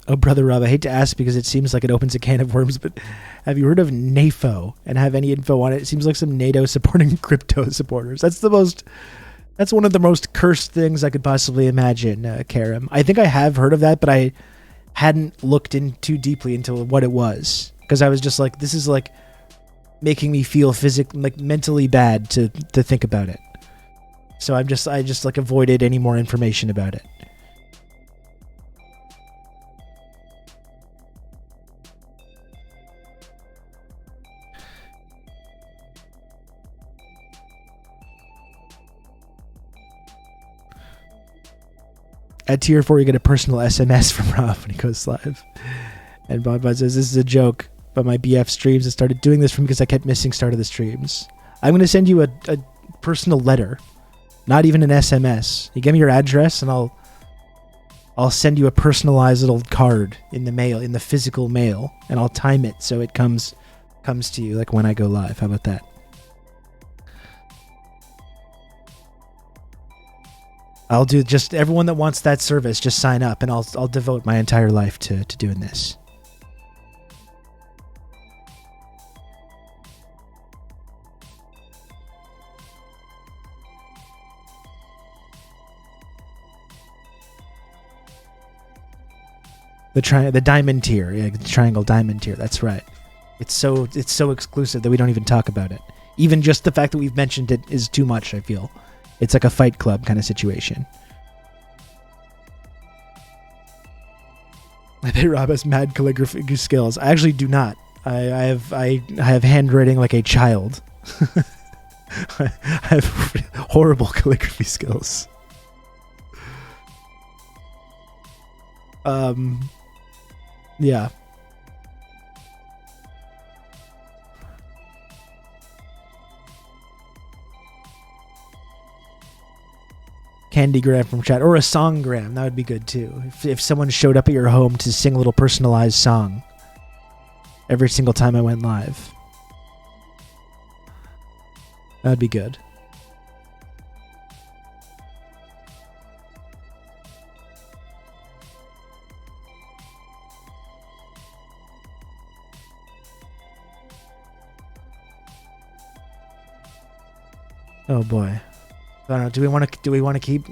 Oh, Brother Rob, I hate to ask because it seems like it opens a can of worms, but have you heard of NAFO and have any info on it? It seems like some NATO supporting crypto supporters. That's one of the most cursed things I could possibly imagine, Karim. I think I have heard of that, but I hadn't looked in too deeply into what it was, because I was just like, this is like making me feel mentally bad to think about it. So I just like avoided any more information about it. At tier 4, you get a personal SMS from Rob when he goes live. And Bob says, this is a joke, but my BF streams have started doing this for me because I kept missing start of the streams. I'm going to send you a personal letter, not even an SMS. You give me your address and I'll I'll send you a personalized little card in the mail, in the physical mail, and I'll time it so it comes to you like when I go live. How about that? I'll do just everyone that wants that service, just sign up, and I'll devote my entire life to doing this. The diamond tier, yeah, the triangle diamond tier. That's right. It's so exclusive that we don't even talk about it. Even just the fact that we've mentioned it is too much, I feel. It's like a Fight Club kind of situation. I bet Rob has mad calligraphy skills. I actually do not. I have handwriting like a child. I have horrible calligraphy skills. Yeah. Candygram from chat, or a songgram, that would be good too. If someone showed up at your home to sing a little personalized song every single time I went live, that'd be good. Oh boy. I don't know. Do we want to keep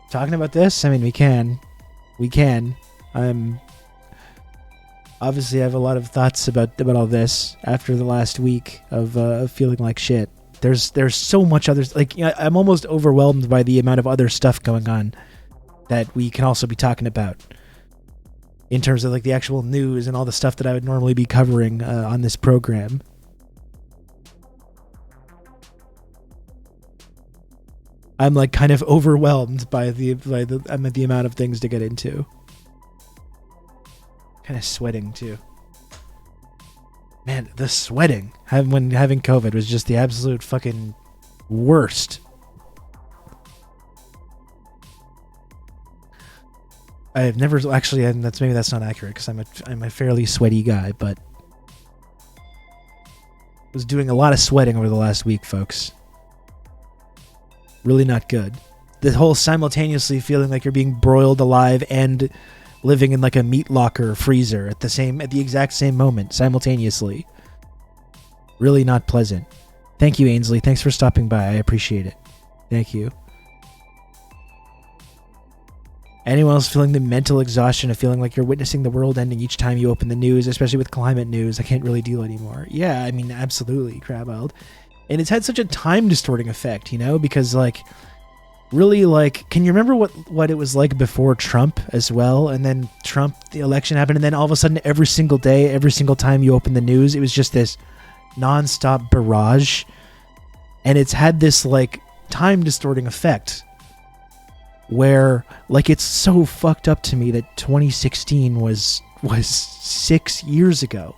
talking about this? I mean, we can. Obviously I have a lot of thoughts about all this after the last week of feeling like shit. There's so much other, like, you know, I'm almost overwhelmed by the amount of other stuff going on that we can also be talking about in terms of like the actual news and all the stuff that I would normally be covering on this program. I'm like kind of overwhelmed by the amount of things to get into. Kind of sweating too. Man, the sweating when having COVID was just the absolute fucking worst. I have never actually, and that's not accurate because I'm a fairly sweaty guy, but was doing a lot of sweating over the last week, folks. Really not good. The whole simultaneously feeling like you're being broiled alive and living in like a meat locker freezer at the exact same moment simultaneously. Really not pleasant. Thank you, Ainsley. Thanks for stopping by. I appreciate it. Thank you. Anyone else feeling the mental exhaustion of feeling like you're witnessing the world ending each time you open the news, especially with climate news? I can't really deal anymore. Yeah, I mean, absolutely, Crabald. And it's had such a time distorting effect, you know, because like really, like, can you remember what it was like before Trump as well? And then Trump, the election happened, and then all of a sudden every single day, every single time you open the news, it was just this nonstop barrage. And it's had this like time distorting effect where like it's so fucked up to me that 2016 was 6 years ago.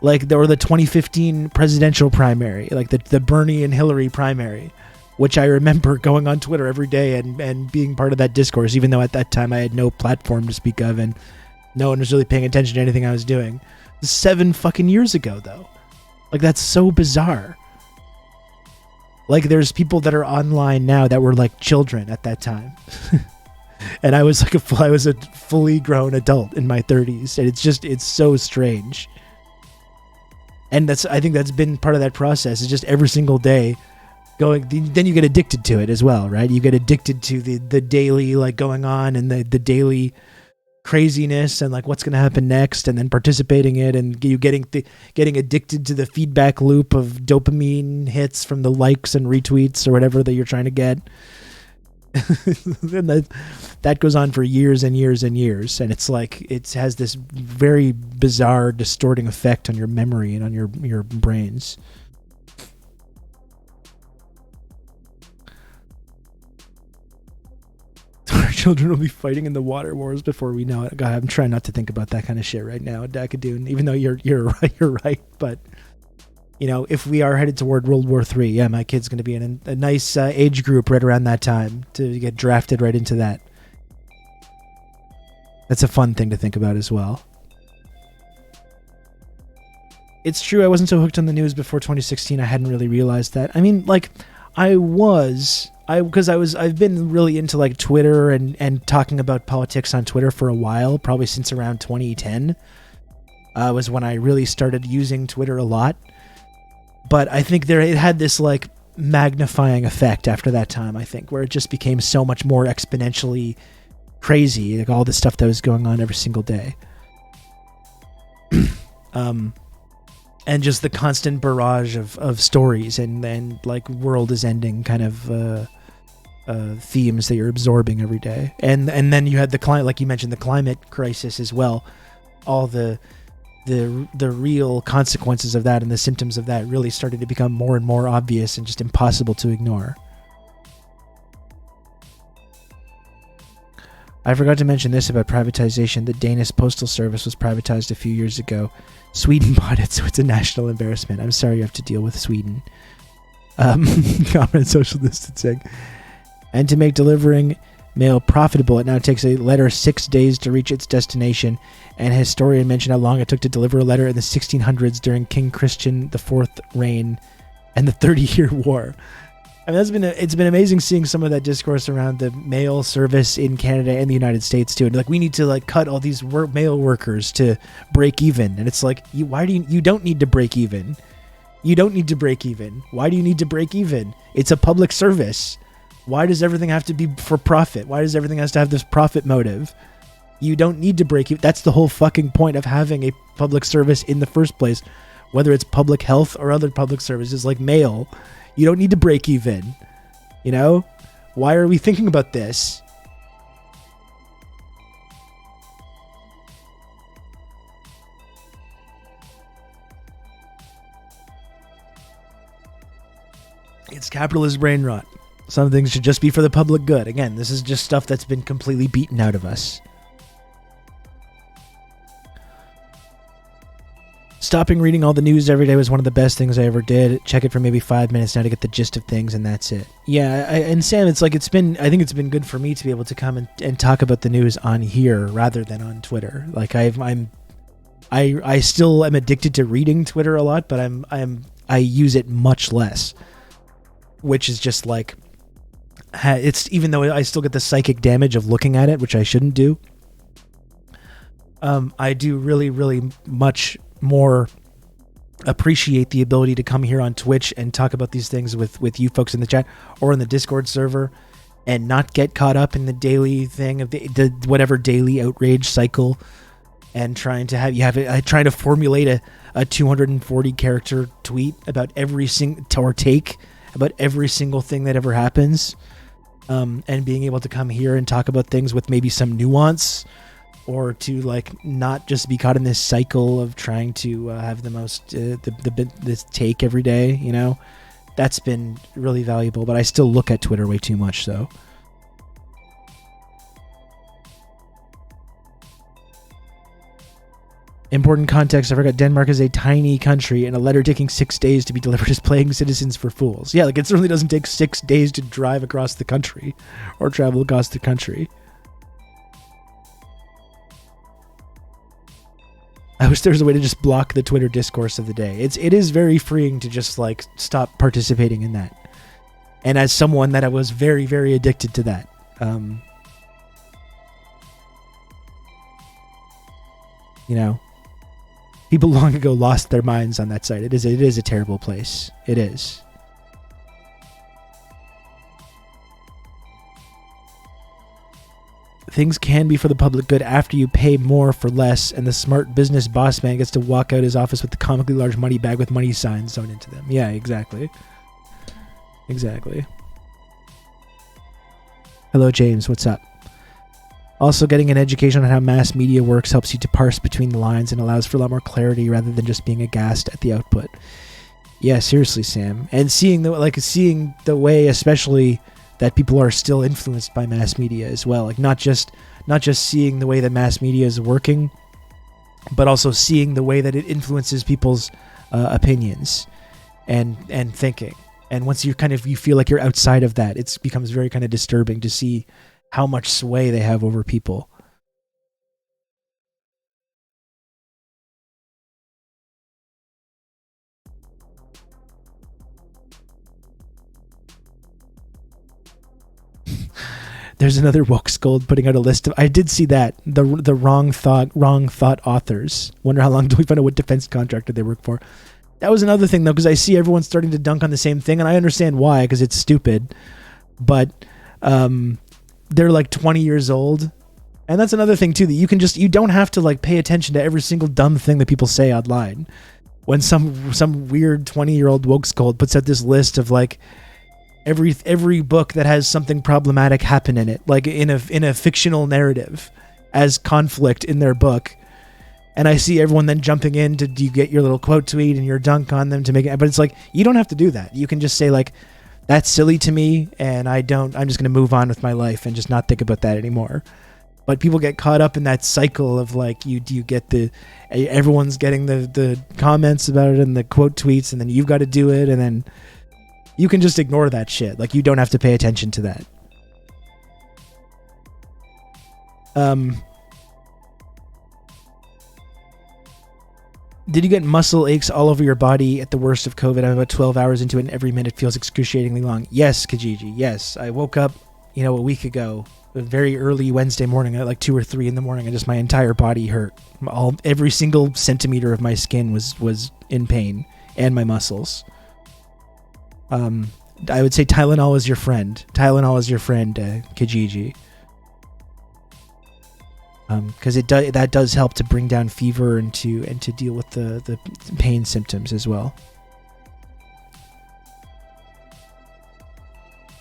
Like, or the 2015 presidential primary, like the Bernie and Hillary primary, which I remember going on Twitter every day and being part of that discourse, even though at that time I had no platform to speak of and no one was really paying attention to anything I was doing. 7 fucking years ago, though. Like, that's so bizarre. Like, there's people that are online now that were like children at that time. And I was like I was a fully grown adult in my 30s. And it's so strange. And I think that's been part of that process. It's just every single day going. Then you get addicted to it as well, right? You get addicted to the daily like going on and the daily craziness and like what's going to happen next, and then participating in it, and you getting addicted to the feedback loop of dopamine hits from the likes and retweets or whatever that you're trying to get. And that goes on for years and years and years, and it's like it has this very bizarre distorting effect on your memory and on your brains. Our children will be fighting in the water wars before we know it. God, I'm trying not to think about that kind of shit right now, Dakadoon, even though you're right, but if we are headed toward World War III, yeah, my kid's going to be in a nice age group right around that time to get drafted right into that. That's a fun thing to think about as well. It's true, I wasn't so hooked on the news before 2016. I hadn't really realized that. I mean, like, because I've been really into like Twitter and talking about politics on Twitter for a while, probably since around 2010. Was when I really started using Twitter a lot. But I think it had this like magnifying effect after that time, I think, where it just became so much more exponentially crazy, like all the stuff that was going on every single day. And just the constant barrage of stories and like world is ending kind of themes that you're absorbing every day. And then you had the climate, like you mentioned, the climate crisis as well. All the real consequences of that and the symptoms of that really started to become more and more obvious and just impossible to ignore. I forgot to mention this about privatization. The Danish postal service was privatized a few years ago. Sweden bought it, so it's a national embarrassment. I'm sorry you have to deal with Sweden. Common social distancing. And to make delivering mail profitable, it now takes a letter 6 days to reach its destination. And a historian mentioned how long it took to deliver a letter in the 1600s during King Christian IV's reign and the 30-Year War. I mean, it's been amazing seeing some of that discourse around the mail service in Canada and the United States too. And like, we need to like cut all these mail workers to break even. And it's like, you don't need to break even. You don't need to break even. Why do you need to break even? It's a public service. Why does everything have to be for profit? Why does everything has to have this profit motive? You don't need to break even. That's the whole fucking point of having a public service in the first place, whether it's public health or other public services like mail. You don't need to break even. Why are we thinking about this? It's capitalist brain rot. Some things should just be for the public good. Again, this is just stuff that's been completely beaten out of us. Stopping reading all the news every day was one of the best things I ever did. Check it for maybe 5 minutes now to get the gist of things, and that's it. Yeah, and Sam, I think it's been good for me to be able to come and talk about the news on here rather than on Twitter. Like I still am addicted to reading Twitter a lot, but I use it much less, which is just like, it's, even though I still get the psychic damage of looking at it, which I shouldn't do. I do really, really much more appreciate the ability to come here on Twitch and talk about these things with you folks in the chat or in the Discord server and not get caught up in the daily thing of the whatever daily outrage cycle and trying to formulate a 240 character tweet about every single thing that ever happens, and being able to come here and talk about things with maybe some nuance, or to like not just be caught in this cycle of trying to have the most this take every day. That's been really valuable. But I still look at Twitter way too much, so. Important context, I forgot Denmark is a tiny country, and a letter taking 6 days to be delivered is playing citizens for fools. Yeah, like it certainly doesn't take 6 days to drive across the country or travel across the country. I wish there was a way to just block the Twitter discourse of the day. It is very freeing to just like stop participating in that. And as someone that I was very, very addicted to that, people long ago lost their minds on that site. It is a terrible place. It is. Things can be for the public good after you pay more for less, and the smart business boss man gets to walk out his office with the comically large money bag with money signs sewn into them. Yeah, exactly. Exactly. Hello, James. What's up? Also, getting an education on how mass media works helps you to parse between the lines and allows for a lot more clarity rather than just being aghast at the output. Yeah, seriously, Sam. And seeing the way, especially that people are still influenced by mass media as well. Like not just seeing the way that mass media is working, but also seeing the way that it influences people's opinions and thinking. And once you feel like you're outside of that, it becomes very kind of disturbing to see how much sway they have over people. There's another woke scold putting out a list of. I did see that the wrong thought authors. Wonder how long do we find out what defense contractor they work for. That was another thing though, because I see everyone starting to dunk on the same thing, and I understand why, because it's stupid. But they're like 20 years old, and that's another thing too, that you don't have to like pay attention to every single dumb thing that people say online. When some weird 20-year-old woke scold puts out this list of like every book that has something problematic happen in it, like in a fictional narrative, as conflict in their book, and I see everyone then jumping in to you get your little quote tweet and your dunk on them to make it. But it's like, you don't have to do that. You can just say like, that's silly to me, and I'm just going to move on with my life and just not think about that anymore. But people get caught up in that cycle of like, you get everyone's getting the comments about it and the quote tweets, and then you've got to do it, and then you can just ignore that shit. Like, you don't have to pay attention to that. Did you get muscle aches all over your body at the worst of COVID? I'm about 12 hours into it, and every minute feels excruciatingly long. Yes, Kijiji, yes. I woke up, a week ago, a very early Wednesday morning at like 2 or 3 in the morning, and just my entire body hurt. Every single centimeter of my skin was in pain, and my muscles. I would say Tylenol is your friend. Kijiji. Because that does help to bring down fever and to deal with the pain symptoms as well.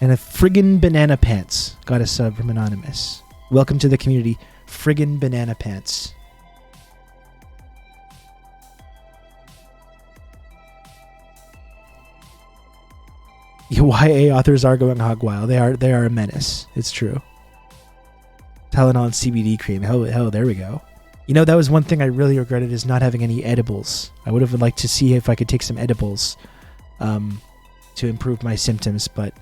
And a friggin' banana pants got a sub from Anonymous. Welcome to the community, friggin' banana pants. YA authors are going hog wild. They are a menace. It's true. Tylenol and CBD cream. Hell, there we go. That was one thing I really regretted, is not having any edibles. I would have liked to see if I could take some edibles to improve my symptoms, but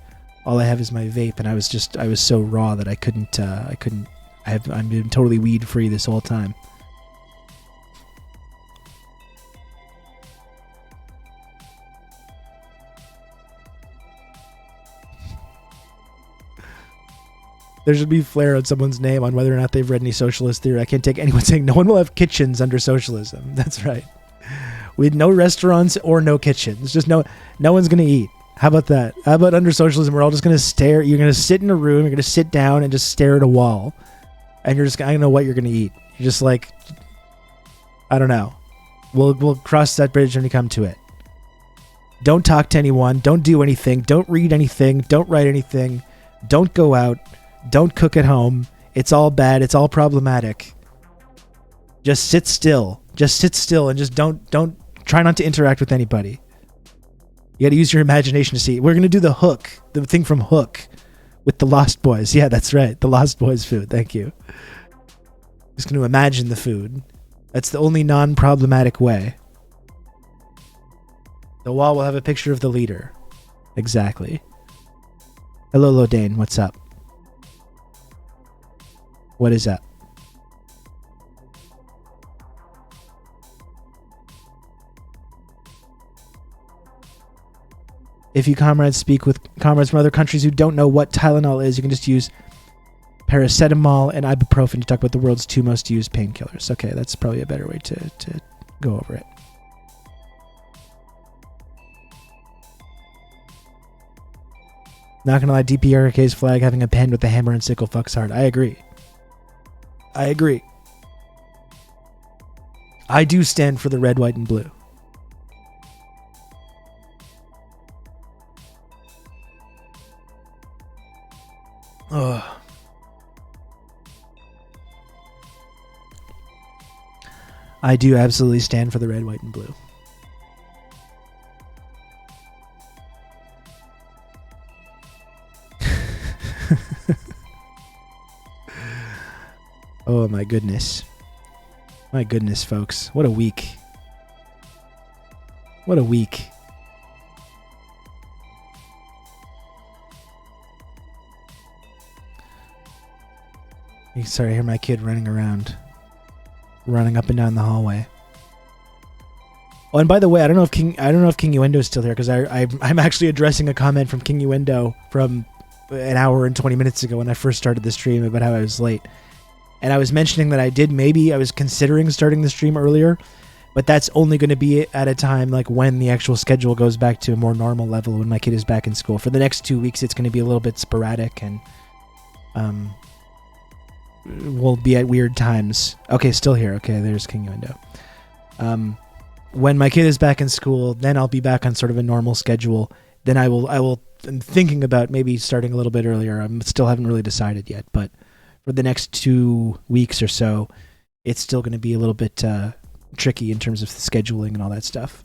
all I have is my vape, and I was so raw that I couldn't. I've been totally weed free this whole time. There should be flair on someone's name on whether or not they've read any socialist theory. I can't take anyone saying no one will have kitchens under socialism. That's right. We had no restaurants or no kitchens. Just no one's going to eat. How about that? How about under socialism, we're all just going to stare? You're going to sit in a room, you're going to sit down and just stare at a wall. And you're just, I don't know what you're going to eat. You're just like, I don't know. We'll cross that bridge when we come to it. Don't talk to anyone. Don't do anything. Don't read anything. Don't write anything. Don't go out. Don't cook at home. It's all bad. It's all problematic. Just sit still. Just sit still and just don't try not to interact with anybody. You got to use your imagination to see. We're going to do the Hook, the thing from Hook with the Lost Boys. Yeah, that's right. The Lost Boys food. Thank you. Just going to imagine the food. That's the only non-problematic way. The wall will have a picture of the leader. Exactly. Hello, Lodane. What's up? What is up? If you comrades speak with comrades from other countries who don't know what Tylenol is, you can just use paracetamol and ibuprofen to talk about the world's 2 most used painkillers. Okay, that's probably a better way to go over it. Not gonna lie, DPRK's flag having a pen with a hammer and sickle fucks hard. I agree. I do stand for the red, white, and blue. Ugh. I do absolutely stand for the red, white, and blue. Oh my goodness. My goodness, folks. What a week. What a week. Sorry, I hear my kid running up and down the hallway. Oh, and by the way, I don't know if King Uendo is still here, because I'm actually addressing a comment from King Uendo from an hour and 20 minutes ago when I first started the stream about how I was late. And I was mentioning that I was considering starting the stream earlier, but that's only going to be at a time like when the actual schedule goes back to a more normal level, when my kid is back in school. For the next 2 weeks, it's going to be a little bit sporadic, and we'll be at weird times. Okay, still here. Okay, there's King Uendo. When my kid is back in school, then I'll be back on sort of a normal schedule. Then I'm thinking about maybe starting a little bit earlier. I still haven't really decided yet, but for the next 2 weeks or so, it's still going to be a little bit tricky in terms of scheduling and all that stuff.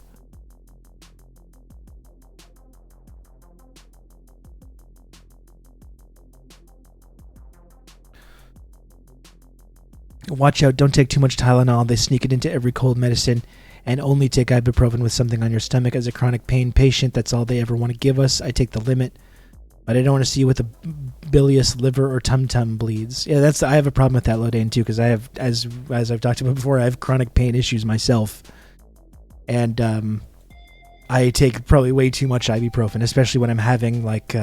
Watch out, don't take too much Tylenol. They sneak it into every cold medicine, and only take ibuprofen with something on your stomach. As a chronic pain patient, that's all they ever want to give us. I take the limit, but I don't want to see you with a bilious liver or tum-tum bleeds. Yeah, I have a problem with that, Lodane, too, because I have, as I've talked about before, I have chronic pain issues myself. And I take probably way too much ibuprofen, especially when I'm having, like,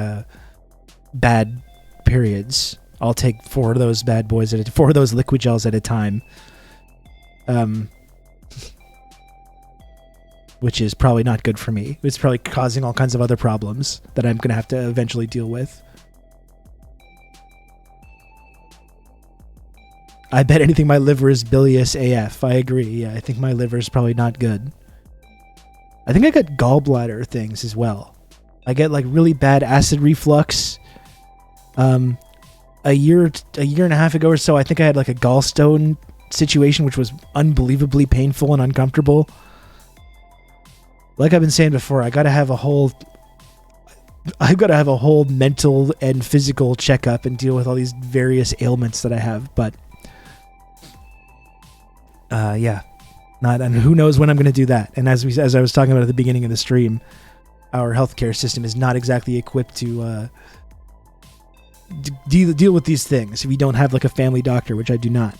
bad periods. I'll take 4 of those bad boys 4 of those liquid gels at a time. Which is probably not good for me. It's probably causing all kinds of other problems that I'm going to have to eventually deal with. I bet anything my liver is bilious AF. I agree. Yeah, I think my liver is probably not good. I think I got gallbladder things as well. I get like really bad acid reflux. A year and a half ago or so, I think I had like a gallstone situation, which was unbelievably painful and uncomfortable. Like I've been saying before, I've got to have a whole mental and physical checkup and deal with all these various ailments that I have. But yeah, and who knows when I'm going to do that. And as I was talking about at the beginning of the stream, our healthcare system is not exactly equipped to deal with these things if you don't have like a family doctor, which I do not.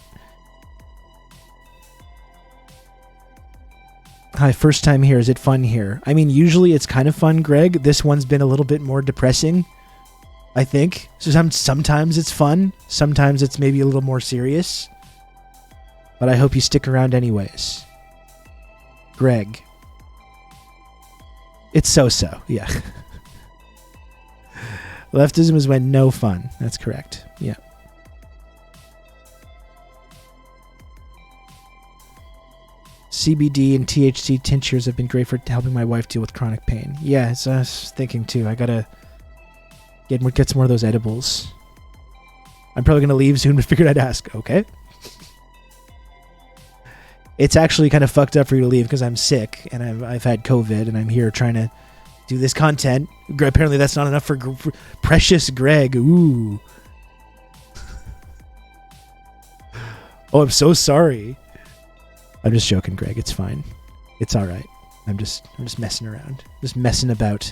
Hi, first time here. Is it fun here? I mean, usually it's kind of fun, Greg. This one's been a little bit more depressing, I think. So sometimes it's fun. Sometimes it's maybe a little more serious. But I hope you stick around anyways. Greg. It's so-so, yeah. Leftism is when no fun. That's correct, yeah. CBD and THC tinctures have been great for helping my wife deal with chronic pain. Yeah, so I was thinking too. I gotta get some more of those edibles. I'm probably gonna leave soon, but figured I'd ask. Okay. It's actually kind of fucked up for you to leave because I'm sick and I've had COVID and I'm here trying to do this content. Apparently that's not enough for precious Greg. Ooh. Oh, I'm so sorry. I'm just joking, Greg. It's fine. It's all right. I'm just messing around. Just messing about.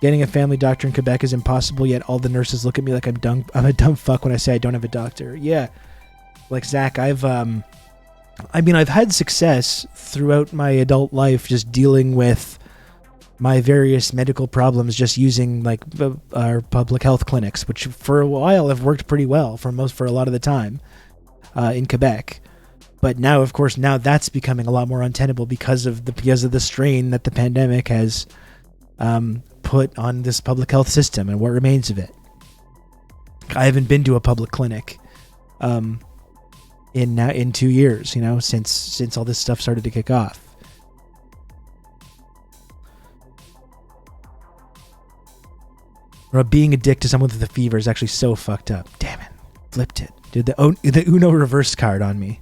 Getting a family doctor in Quebec is impossible, yet all the nurses look at me like I'm a dumb fuck when I say I don't have a doctor. Yeah. Like Zach, I've had success throughout my adult life just dealing with my various medical problems, just using like our public health clinics, which for a while have worked pretty well for a lot of the time in Quebec. But now, of course, that's becoming a lot more untenable because of the strain that the pandemic has put on this public health system and what remains of it. I haven't been to a public clinic in 2 years, since all this stuff started to kick off. Being a dick to someone with a fever is actually so fucked up. Damn it. Flipped it. Did the Uno reverse card on me.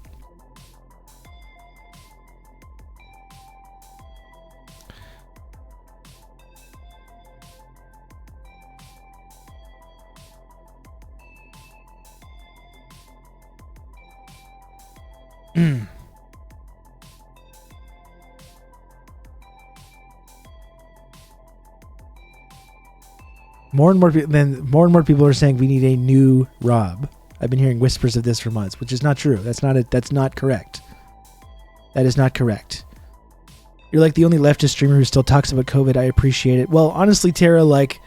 more and more people are saying we need a new Rob. I've been hearing whispers of this for months, which is not true. That's not correct. That is not correct. You're like the only leftist streamer who still talks about COVID. I appreciate it. Well, honestly, Tara, like,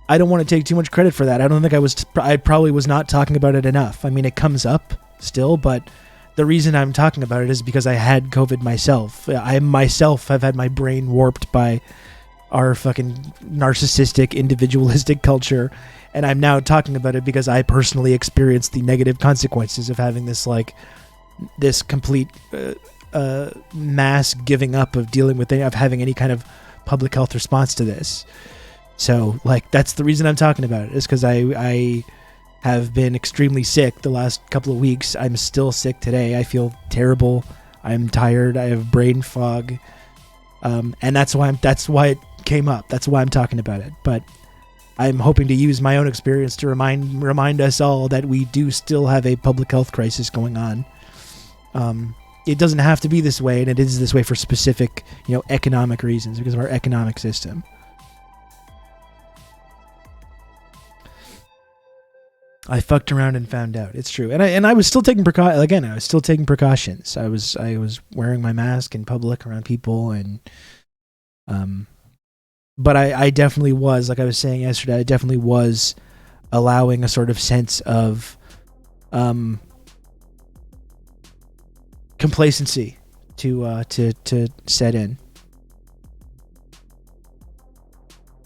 I don't want to take too much credit for that. I don't think I probably was not talking about it enough. I mean, it comes up still, but the reason I'm talking about it is because I had COVID myself. I myself have had my brain warped by our fucking narcissistic, individualistic culture, and I'm now talking about it because I personally experienced the negative consequences of having this complete mass giving up of dealing with of having any kind of public health response to this. So, like, that's the reason I'm talking about it, is because I have been extremely sick the last couple of weeks. I'm still sick today. I feel terrible. I'm tired. I have brain fog. And that's why it came up. That's why I'm talking about it. But I'm hoping to use my own experience to remind us all that we do still have a public health crisis going on. It doesn't have to be this way, and it is this way for specific, economic reasons because of our economic system. I fucked around and found out. It's true, and I was still taking precautions. I was wearing my mask in public around people, and but I definitely was, like I was saying yesterday, I definitely was allowing a sort of sense of complacency to set in.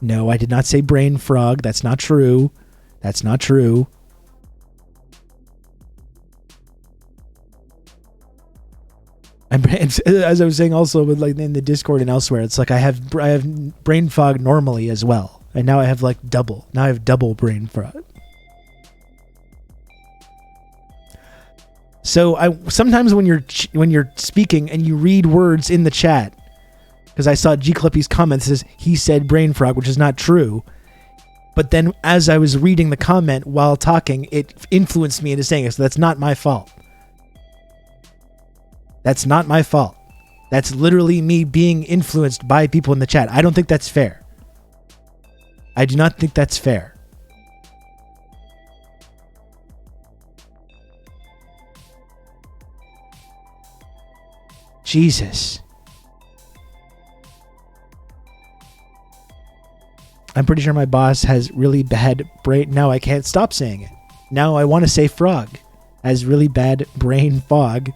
No, I did not say brain frog. That's not true. That's not true. As I was saying also, with like in the Discord and elsewhere, it's like I have brain fog normally as well, and now I have like double. Now I have double brain fog. So sometimes when you're speaking and you read words in the chat, because I saw G Clippy's comment that says he said brain frog, which is not true. But then as I was reading the comment while talking, it influenced me into saying it. So that's not my fault. That's not my fault. That's literally me being influenced by people in the chat. I don't think that's fair. I do not think that's fair. Jesus. I'm pretty sure my boss has really bad brain. Now I can't stop saying it. Now I want to say frog. Has really bad brain fog.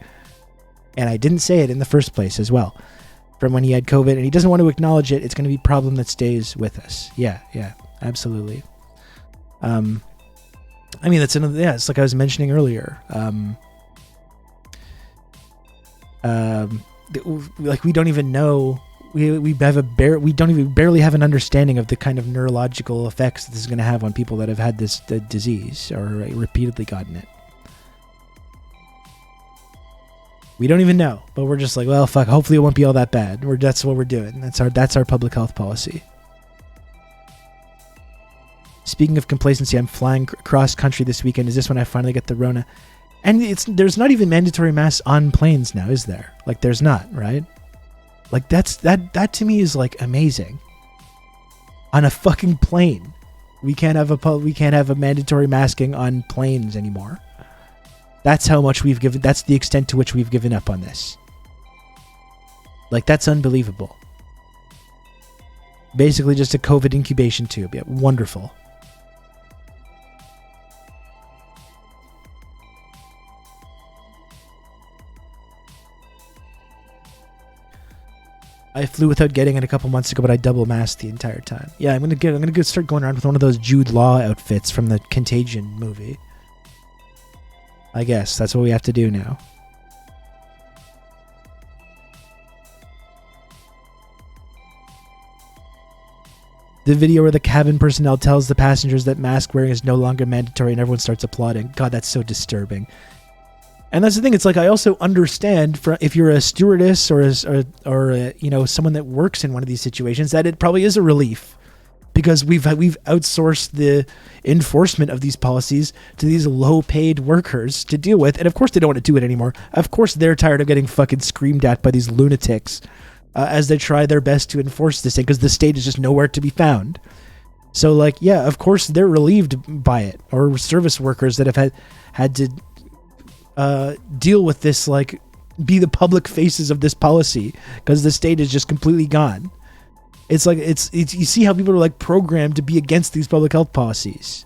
And I didn't say it in the first place as well. From when he had COVID, and he doesn't want to acknowledge it, it's going to be a problem that stays with us. Yeah, absolutely. I mean, that's another. Yeah, it's like I was mentioning earlier. Like we don't even know. We barely have an understanding of the kind of neurological effects that this is going to have on people that have had this disease or repeatedly gotten it. We don't even know, but we're just like, well, fuck. Hopefully, it won't be all that bad. That's what we're doing. That's our public health policy. Speaking of complacency, I'm flying cross country this weekend. Is this when I finally get the Rona? And there's not even mandatory masks on planes now, is there? Like, there's not, right? Like that to me is like amazing. On a fucking plane, we can't have a mandatory masking on planes anymore. That's how much we've given. That's the extent to which we've given up on this. Like, that's unbelievable. Basically just a COVID incubation tube. Yeah, wonderful. I flew without getting it a couple months ago, but I double masked the entire time. Yeah, I'm gonna start going around with one of those Jude Law outfits from the Contagion movie. I guess that's what we have to do now. The video where the cabin personnel tells the passengers that mask wearing is no longer mandatory and everyone starts applauding. God, that's so disturbing. And that's the thing. It's like, I also understand if you're a stewardess or someone that works in one of these situations, that it probably is a relief, because we've outsourced the enforcement of these policies to these low-paid workers to deal with, and of course they don't want to do it anymore. Of course they're tired of getting fucking screamed at by these lunatics as they try their best to enforce this thing, because the state is just nowhere to be found. So, like, yeah, of course they're relieved by it, or service workers that have had to deal with this, like, be the public faces of this policy because the state is just completely gone. It's like it's you see how people are like programmed to be against these public health policies.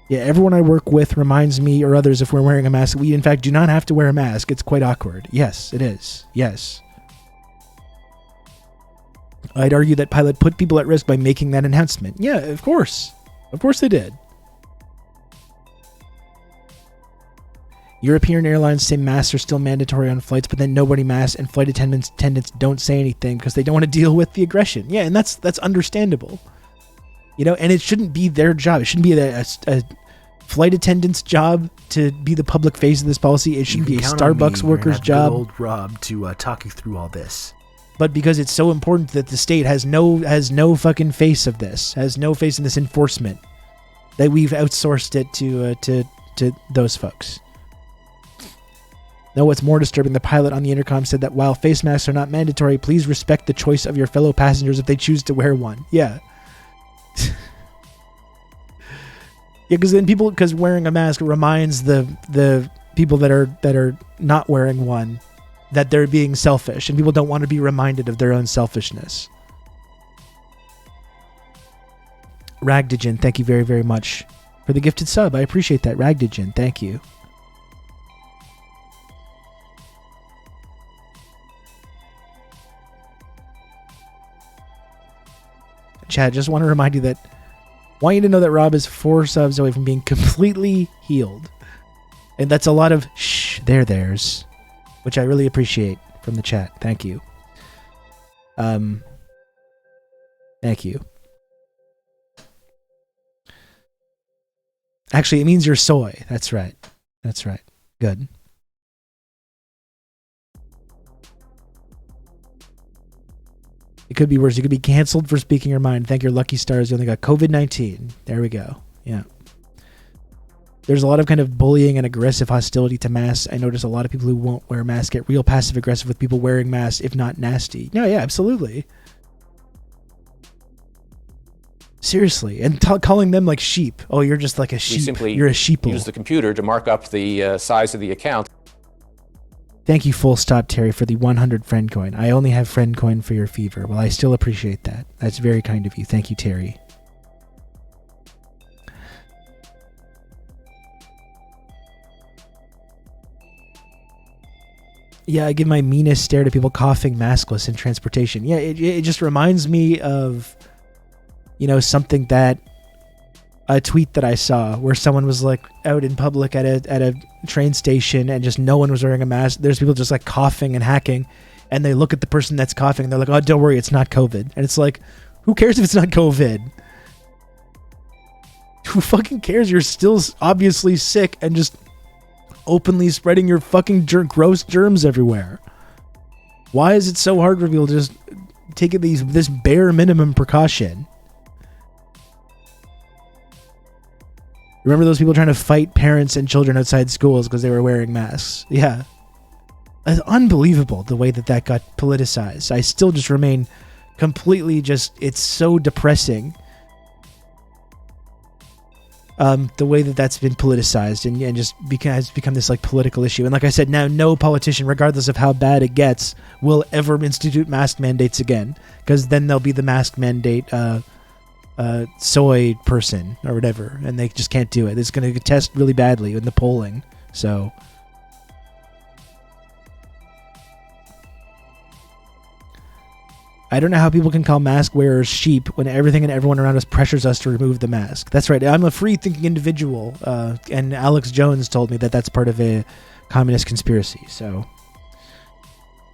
Yeah, everyone I work with reminds me or others if we're wearing a mask. We, in fact, do not have to wear a mask. It's quite awkward. Yes, it is. Yes. I'd argue that Pilot put people at risk by making that announcement. Yeah, of course. Of course they did. European airlines say masks are still mandatory on flights, but then nobody masks, and flight attendants don't say anything because they don't want to deal with the aggression. Yeah, and that's understandable. You know, and it shouldn't be their job. It shouldn't be a flight attendant's job to be the public face of this policy. It shouldn't be a Starbucks worker's job. Good old Rob to talk you through all this. But because it's so important that the state has no fucking face of this, has no face in this enforcement, that we've outsourced it to those folks. Now, what's more disturbing, the pilot on the intercom said that while face masks are not mandatory, please respect the choice of your fellow passengers if they choose to wear one. Yeah. Yeah, because wearing a mask reminds the people that are not wearing one that they're being selfish, and people don't want to be reminded of their own selfishness. Ragdigen, thank you very, very much for the gifted sub. I appreciate that, Ragdigen. Thank you. Chad, just want to remind you that want you to know that Rob is 4 subs away from being completely healed. And that's a lot of theirs, which I really appreciate from the chat. Thank you. Thank you. Actually, it means you're soy. That's right. That's right. Good. It could be worse. You could be canceled for speaking your mind. Thank your lucky stars. You only got COVID-19. There we go. Yeah. There's a lot of kind of bullying and aggressive hostility to masks. I notice a lot of people who won't wear masks get real passive aggressive with people wearing masks, if not nasty. No, yeah, absolutely. Seriously. And calling them like sheep. Oh, you're just like a sheep. You're a sheeple. Use the computer to mark up the size of the account. Thank you, full stop, Terry, for the 100 friend coin. I only have friend coin for your fever. Well, I still appreciate that. That's very kind of you. Thank you, Terry. Yeah, I give my meanest stare to people coughing maskless in transportation. Yeah, it just reminds me of, you know, something that a tweet that I saw where someone was like out in public at a train station and just no one was wearing a mask. There's people just like coughing and hacking, and they look at the person that's coughing and they're like, "Oh, don't worry, it's not COVID." And it's like, who cares if it's not COVID? Who fucking cares? You're still obviously sick and just openly spreading your fucking gross germs everywhere. Why is it so hard for people to just take this bare minimum precaution? Remember those people trying to fight parents and children outside schools because they were wearing masks? Yeah. It's unbelievable the way that got politicized. I still just remain completely it's so depressing. The way that's been politicized and just has become this like political issue. And like I said, now no politician, regardless of how bad it gets, will ever institute mask mandates again, because then there'll be the mask mandate soy person or whatever, and they just can't do it. It's going to test really badly in the polling. So I don't know how people can call mask wearers sheep when everything and everyone around us pressures us to remove the mask. That's right. I'm a free-thinking individual, and Alex Jones told me that that's part of a communist conspiracy. So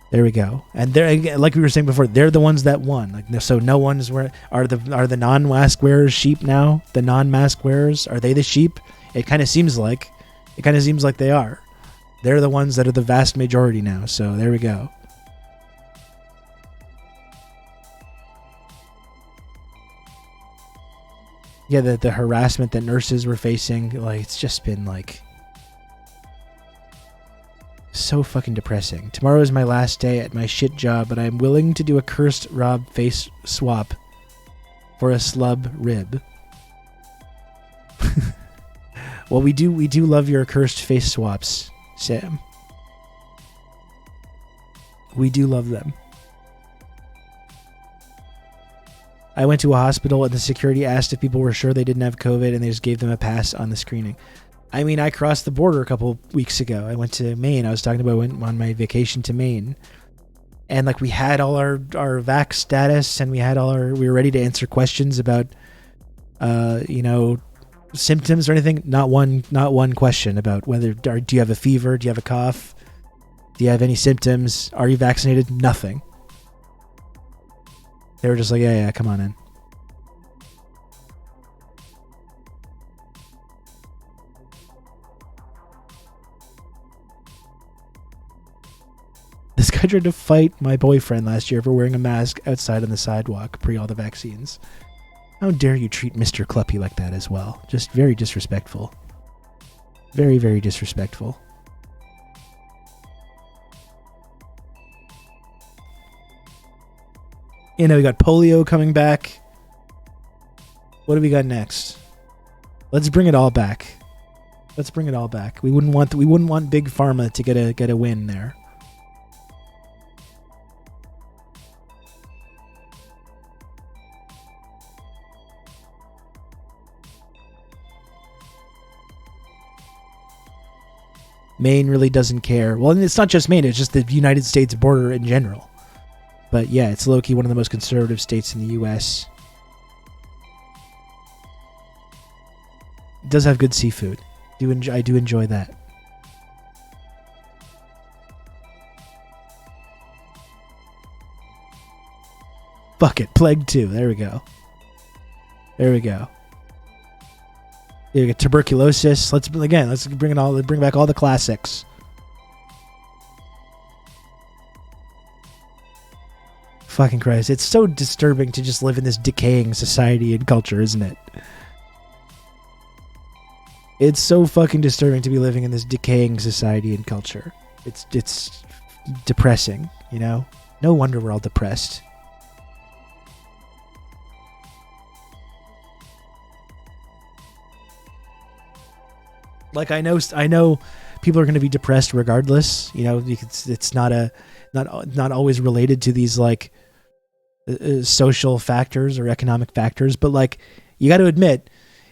there we go. And they're, like we were saying before, they're the ones that won. Like, so no one's are the non-mask wearers sheep now? The non-mask wearers, are they the sheep? It kind of seems like they are. They're the ones that are the vast majority now. So there we go. Yeah, the harassment that nurses were facing, like, it's just been like, So fucking depressing. Tomorrow is my last day at my shit job, but I'm willing to do a cursed Rob face swap for a slub rib. Well, we do love your cursed face swaps, Sam. We do love them. I went to a hospital and the security asked if people were sure they didn't have COVID and they just gave them a pass on the screening. I mean, I crossed the border a couple weeks ago. I went to Maine. I was talking about when on my vacation to Maine. And like we had all our vax status and we were ready to answer questions about symptoms or anything. Not one question about whether do you have a fever, do you have a cough, do you have any symptoms, are you vaccinated? Nothing. They were just like, yeah, come on in. This guy tried to fight my boyfriend last year for wearing a mask outside on the sidewalk pre all the vaccines. How dare you treat Mr. Cluppy like that as well? Just very disrespectful. Very, very disrespectful. You know, we got polio coming back. What do we got next? Let's bring it all back. Let's bring it all back. We wouldn't want Big Pharma to get a win there. Maine really doesn't care. Well, and it's not just Maine, it's just the United States border in general. But yeah, it's low-key one of the most conservative states in the U.S. It does have good seafood. I do enjoy that. Fuck it, Plague 2. There we go. There we go. You get tuberculosis. Let's bring back all the classics. Fucking Christ. It's so disturbing to just live in this decaying society and culture, isn't it? It's so fucking disturbing to be living in this decaying society and culture. It's depressing, you know? No wonder we're all depressed. Like I know people are going to be depressed regardless. You know, it's not always related to these like social factors or economic factors, but like you got to admit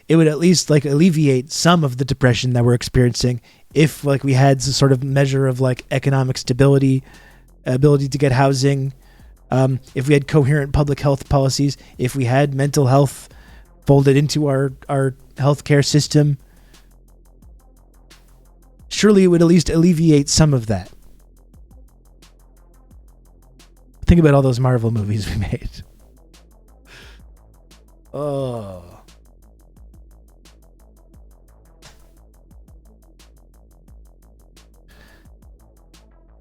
it would at least like alleviate some of the depression that we're experiencing if like we had some sort of measure of like economic stability, ability to get housing, if we had coherent public health policies, if we had mental health folded into our healthcare system. Surely it would at least alleviate some of that. Think about all those Marvel movies we made. Oh.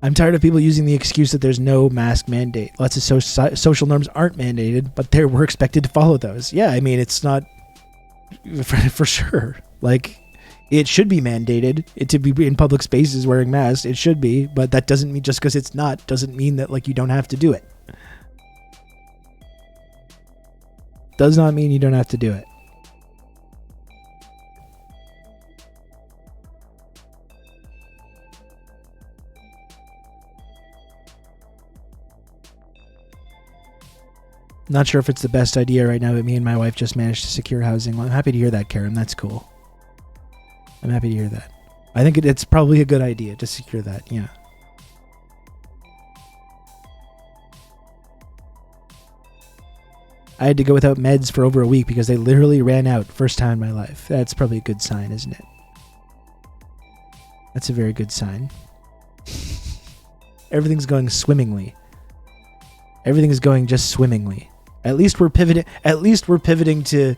I'm tired of people using the excuse that there's no mask mandate. Lots of social norms aren't mandated, but we're expected to follow those. Yeah, I mean, it's not for sure. Like, it should be mandated to be in public spaces wearing masks. It should be, but that doesn't mean just because it's not doesn't mean that like you don't have to do it. Does not mean you don't have to do it. Not sure if it's the best idea right now, but me and my wife just managed to secure housing. Well, I'm happy to hear that, Karen. That's cool. I'm happy to hear that. I think it's probably a good idea to secure that, yeah. I had to go without meds for over a week because they literally ran out first time in my life. That's probably a good sign, isn't it? That's a very good sign. Everything's going swimmingly. Everything is going just swimmingly. At least we're pivoting to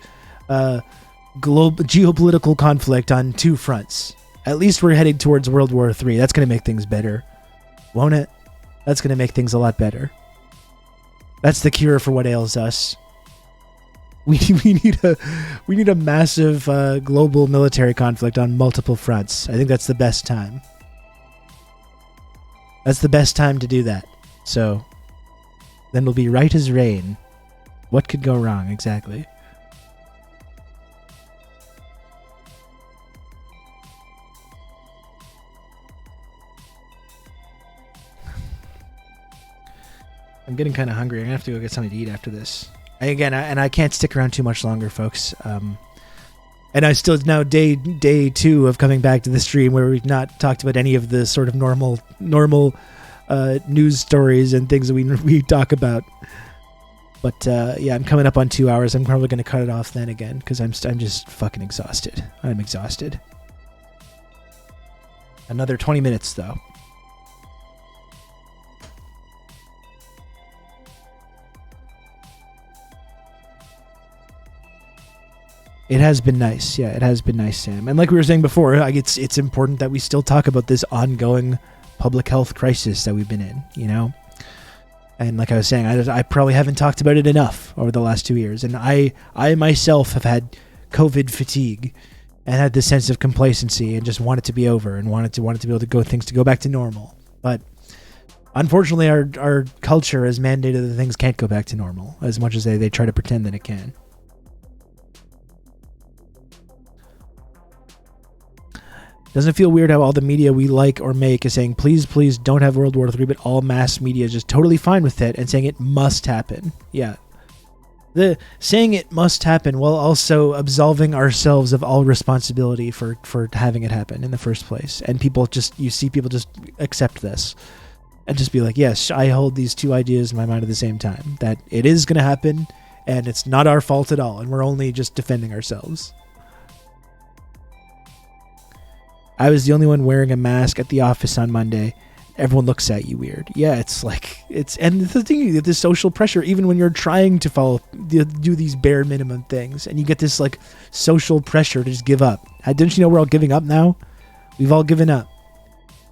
global geopolitical conflict on two fronts. At least we're heading towards World War III. That's going to make things better, won't it? That's going to make things a lot better. That's the cure for what ails us. We need a massive global military conflict on multiple fronts. I think that's the best time. That's the best time to do that. So then it'll be right as rain. What could go wrong, exactly? I'm getting kind of hungry. I'm going to have to go get something to eat after this. I can't stick around too much longer, folks. And I still, now day 2 of coming back to the stream where we've not talked about any of the sort of normal news stories and things that we talk about. But yeah, I'm coming up on 2 hours. I'm probably going to cut it off then again because I'm just fucking exhausted. I'm exhausted. Another 20 minutes though. It has been nice. Yeah, it has been nice, Sam. And like we were saying before, like it's important that we still talk about this ongoing public health crisis that we've been in, you know? And like I was saying, I probably haven't talked about it enough over the last 2 years. And I myself have had COVID fatigue and had this sense of complacency and just want it to be over and wanted to be able to things to go back to normal. But unfortunately, our culture has mandated that things can't go back to normal as much as they try to pretend that it can. Doesn't it feel weird how all the media we like or make is saying, please, please don't have World War III, but all mass media is just totally fine with it and saying it must happen. Yeah. The saying it must happen while also absolving ourselves of all responsibility for having it happen in the first place. And you see people just accept this and just be like, yes, I hold these two ideas in my mind at the same time, that it is going to happen and it's not our fault at all. And we're only just defending ourselves. I was the only one wearing a mask at the office on Monday. Everyone looks at you weird. Yeah, and the thing, you get this social pressure, even when you're trying to do these bare minimum things, and you get this like social pressure to just give up. Didn't you know we're all giving up now? We've all given up.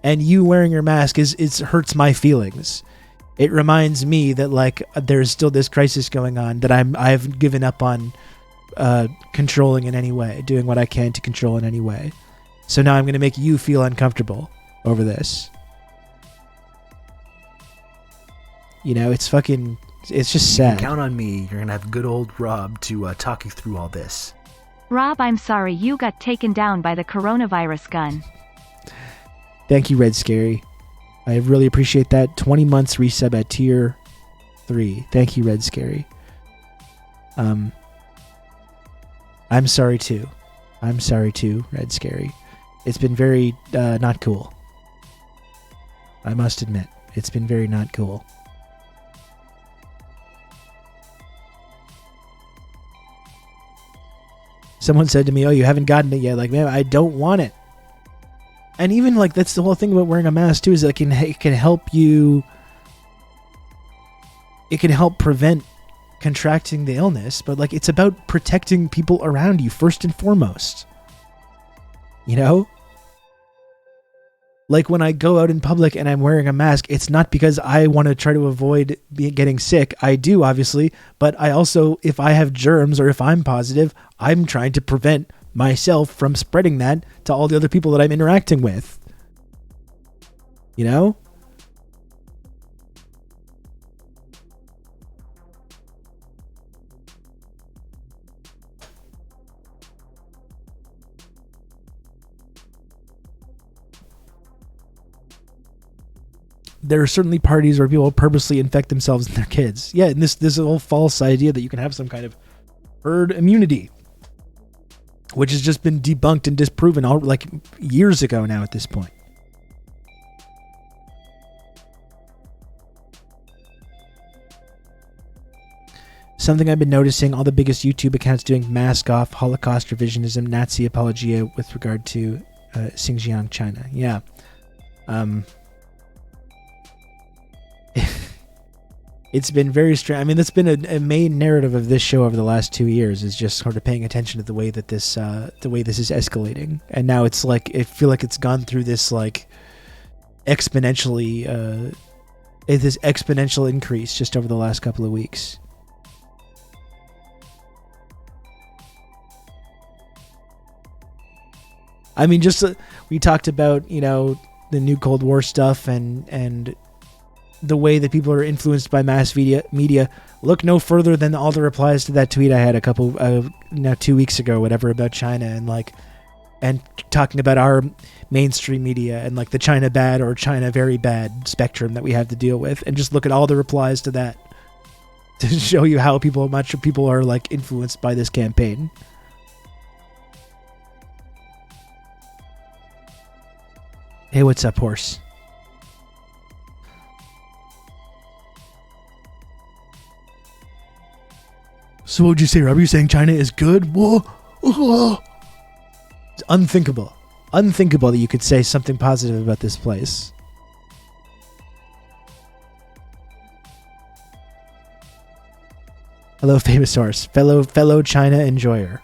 And you wearing your mask it hurts my feelings. It reminds me that like there's still this crisis going on that I've given up on controlling in any way, doing what I can to control in any way. So now I'm going to make you feel uncomfortable over this. You know, it's just sad. Count on me. You're going to have good old Rob to talk you through all this. Rob, I'm sorry you got taken down by the coronavirus gun. Thank you, Red Scary. I really appreciate that. 20 months resub at tier 3. Thank you, Red Scary. I'm sorry too. Red Scary. It's been very not cool. I must admit, it's been very not cool. Someone said to me, oh, you haven't gotten it yet. Like, man, I don't want it. And even like, that's the whole thing about wearing a mask too, is that it can help you. It can help prevent contracting the illness, but like, it's about protecting people around you first and foremost. You know? Like when I go out in public and I'm wearing a mask, it's not because I want to try to avoid getting sick. I do, obviously. But I also, if I have germs or if I'm positive, I'm trying to prevent myself from spreading that to all the other people that I'm interacting with. You know? There are certainly parties where people purposely infect themselves and their kids. Yeah, and this whole false idea that you can have some kind of herd immunity, which has just been debunked and disproven like years ago now at this point. Something I've been noticing, all the biggest YouTube accounts doing mask off, Holocaust revisionism, Nazi apologia with regard to Xinjiang, China. Yeah. It's been very strange. I mean, that's been a main narrative of this show over the last 2 years, is just sort of paying attention to the way that this is escalating. And now it's like, I feel like it's gone through this like exponentially, this exponential increase just over the last couple of weeks. I mean, just we talked about, you know, the new Cold War stuff and the way that people are influenced by mass media, look no further than all the replies to that tweet I had 2 weeks ago, whatever, about China and talking about our mainstream media and like the China bad or China very bad spectrum that we have to deal with, and just look at all the replies to that to show you how much people are like influenced by this campaign. Hey, what's up, horse? So what would you say, Rob? Are you saying China is good? Whoa. Whoa. It's unthinkable. Unthinkable that you could say something positive about this place. Hello, famous horse. Fellow China enjoyer.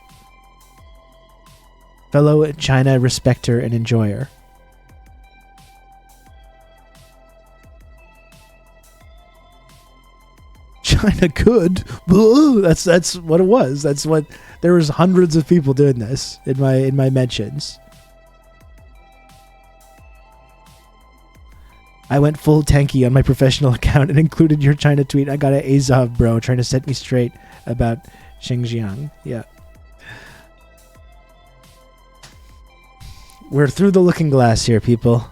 Fellow China respecter and enjoyer. China good. That's what it was. That's what there was. Hundreds of people doing this in my mentions. I went full tanky on my professional account and included your China tweet. I got an Azov bro trying to set me straight about Xinjiang. Yeah. We're through the looking glass here, people.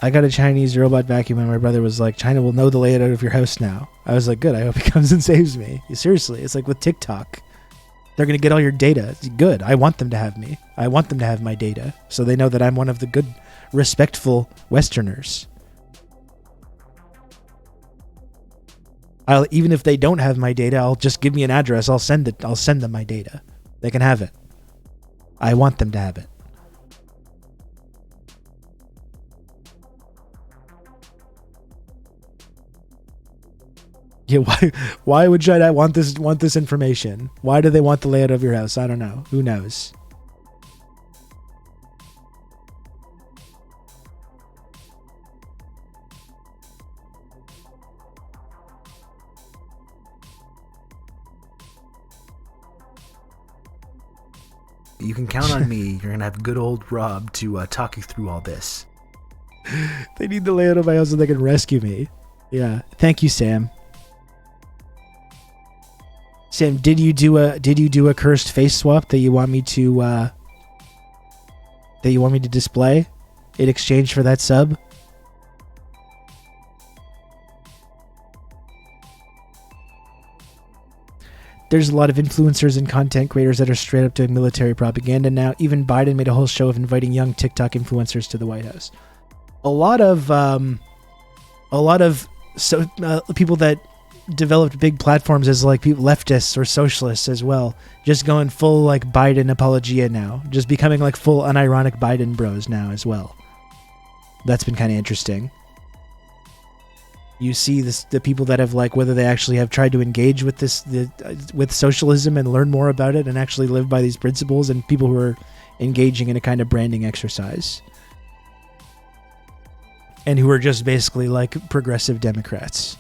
I got a Chinese robot vacuum and my brother was like, China will know the layout of your house now. I was like, good, I hope he comes and saves me. Seriously, it's like with TikTok. They're going to get all your data. It's good. I want them to have me. I want them to have my data so they know that I'm one of the good, respectful Westerners. Even if they don't have my data, I'll just give me an address. I'll send them my data. They can have it. I want them to have it. Yeah, why would China want this information? Why do they want the layout of your house? I don't know. Who knows? You can count on me. You're going to have good old Rob to talk you through all this. They need the layout of my house so they can rescue me. Yeah. Thank you, Sam. Sam, did you do a cursed face swap that you want me to display in exchange for that sub? There's a lot of influencers and content creators that are straight up doing military propaganda now. Even Biden made a whole show of inviting young TikTok influencers to the White House. A lot of people that developed big platforms as like leftists or socialists as well, just going full like Biden apologia now, just becoming like full unironic Biden bros now as well. That's been kind of interesting. You see the people that have like, whether they actually have tried to engage with with socialism and learn more about it and actually live by these principles, and people who are engaging in a kind of branding exercise and who are just basically like progressive Democrats.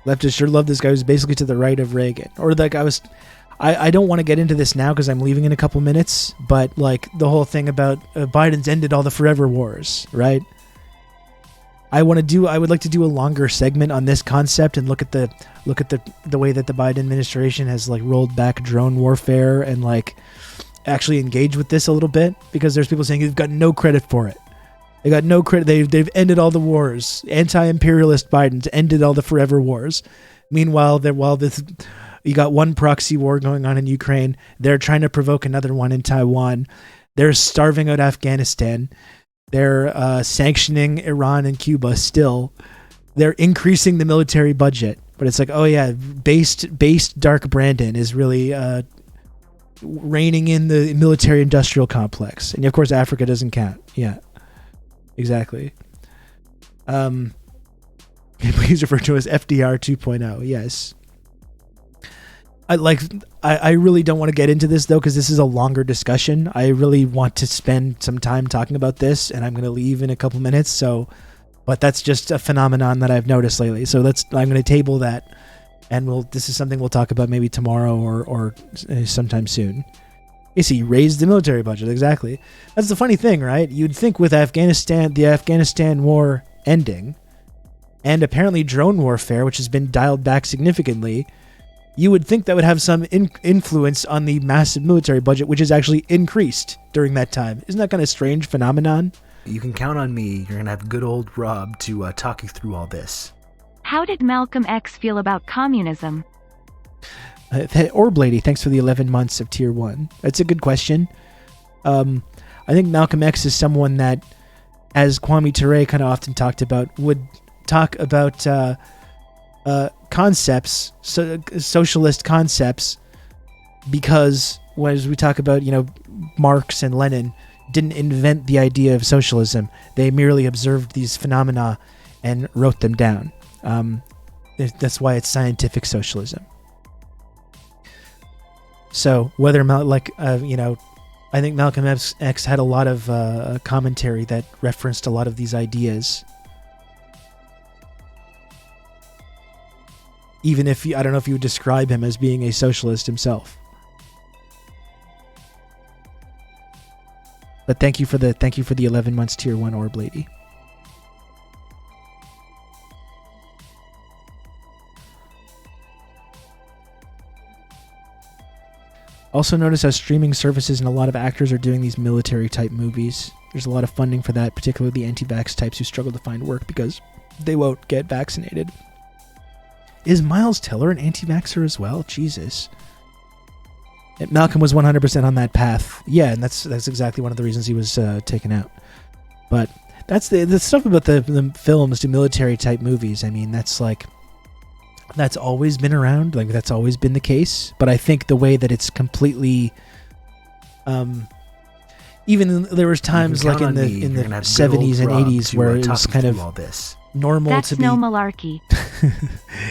Leftists sure love this guy who's basically to the right of Reagan. Or like I don't want to get into this now because I'm leaving in a couple minutes, but like the whole thing about Biden's ended all the forever wars, right? I would like to do a longer segment on this concept and look at the way that the Biden administration has like rolled back drone warfare and like actually engage with this a little bit, because there's people saying you've got no credit for it. They got no credit. They've ended all the wars. Anti-imperialist Biden's ended all the forever wars. Meanwhile, you got one proxy war going on in Ukraine. They're trying to provoke another one in Taiwan. They're starving out Afghanistan. They're sanctioning Iran and Cuba still. They're increasing the military budget. But it's like, oh yeah, based Dark Brandon is really reigning in the military-industrial complex. And of course, Africa doesn't count. Yeah. Exactly. Please refer to as FDR 2.0. Yes. I really don't want to get into this though, because this is a longer discussion. I really want to spend some time talking about this, and I'm going to leave in a couple minutes. But that's just a phenomenon that I've noticed lately. So I'm going to table that And this is something we'll talk about maybe tomorrow or sometime soon. Yes, he raised the military budget, exactly. That's the funny thing, right? You'd think with the Afghanistan war ending, and apparently drone warfare, which has been dialed back significantly, you would think that would have some influence on the massive military budget, which has actually increased during that time. Isn't that kind of strange phenomenon? You can count on me. You're going to have good old Rob to talk you through all this. How did Malcolm X feel about communism? Orb Lady, thanks for the 11 months of Tier 1. That's a good question. I think Malcolm X is someone that, as Kwame Ture kind of often talked about, would talk about concepts, socialist concepts, because as we talk about, Marx and Lenin didn't invent the idea of socialism. They merely observed these phenomena and wrote them down. That's why it's scientific socialism. So whether I think Malcolm X had a lot of commentary that referenced a lot of these ideas. Even if I don't know if you would describe him as being a socialist himself. But thank you for the 11 months Tier 1 Orb Lady. Also notice how streaming services and a lot of actors are doing these military type movies. There's a lot of funding for that, particularly the anti-vax types who struggle to find work because they won't get vaccinated. Is Miles Teller an anti-vaxxer as well? Jesus. Malcolm was 100% on that path. Yeah, and that's exactly one of the reasons he was taken out. But that's the stuff about the films, the military type movies. I mean, that's always been around. Like, that's always been the case. But I think the way that it's completely, even there was times like in the 70s and 80s where it was kind of normal That's to be. no malarkey.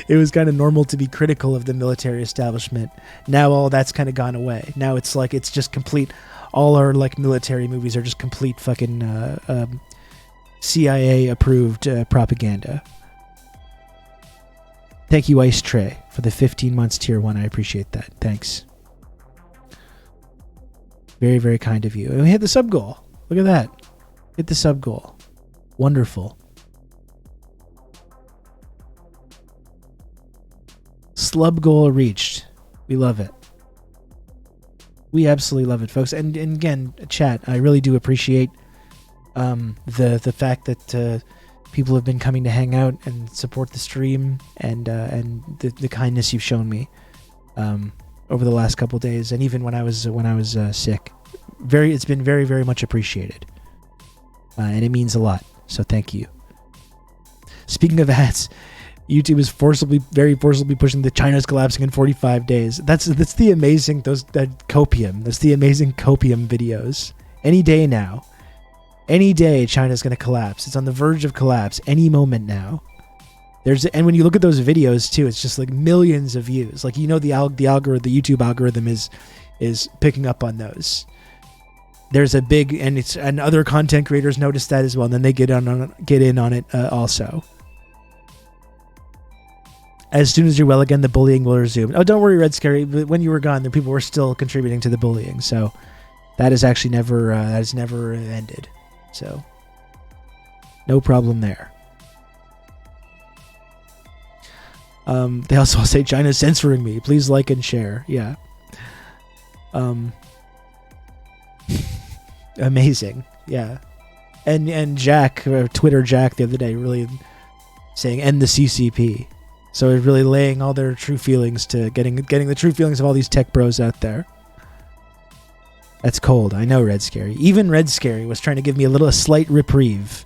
It was kind of normal to be critical of the military establishment. Now all that's kind of gone away. Now it's like it's just complete. All our like military movies are just complete fucking CIA approved propaganda. Thank you, Ice Tray, for the 15 months Tier 1. I appreciate that. Thanks. Very, very kind of you. And we hit the sub goal. Look at that. Hit the sub goal. Wonderful. Slub goal reached. We love it. We absolutely love it, folks. And again, chat, I really do appreciate the fact that people have been coming to hang out and support the stream and the kindness you've shown me over the last couple days, and even when I was sick. It's been very, very much appreciated, and it means a lot. So thank you. Speaking of ads, YouTube is very forcibly pushing the China's collapsing in 45 days. That's the amazing that copium. That's the amazing copium videos. Any day now. Any day China's going to collapse. It's on the verge of collapse any moment now. And when you look at those videos too, it's just like millions of views. Like, the YouTube algorithm is picking up on those. There's a big, and other content creators notice that as well, and then they get in on it also. As soon as you're well again, the bullying will resume. Oh, don't worry, Red Scary. But when you were gone, the people were still contributing to the bullying, so that has actually never ended. So, no problem there. They also say China's censoring me. Please like and share. Yeah. Amazing. Yeah. And Jack, Twitter Jack, the other day, really saying end the CCP. So it's really laying all their true feelings to getting the true feelings of all these tech bros out there. That's cold. I know, Red Scary. Even Red Scary was trying to give me a slight reprieve.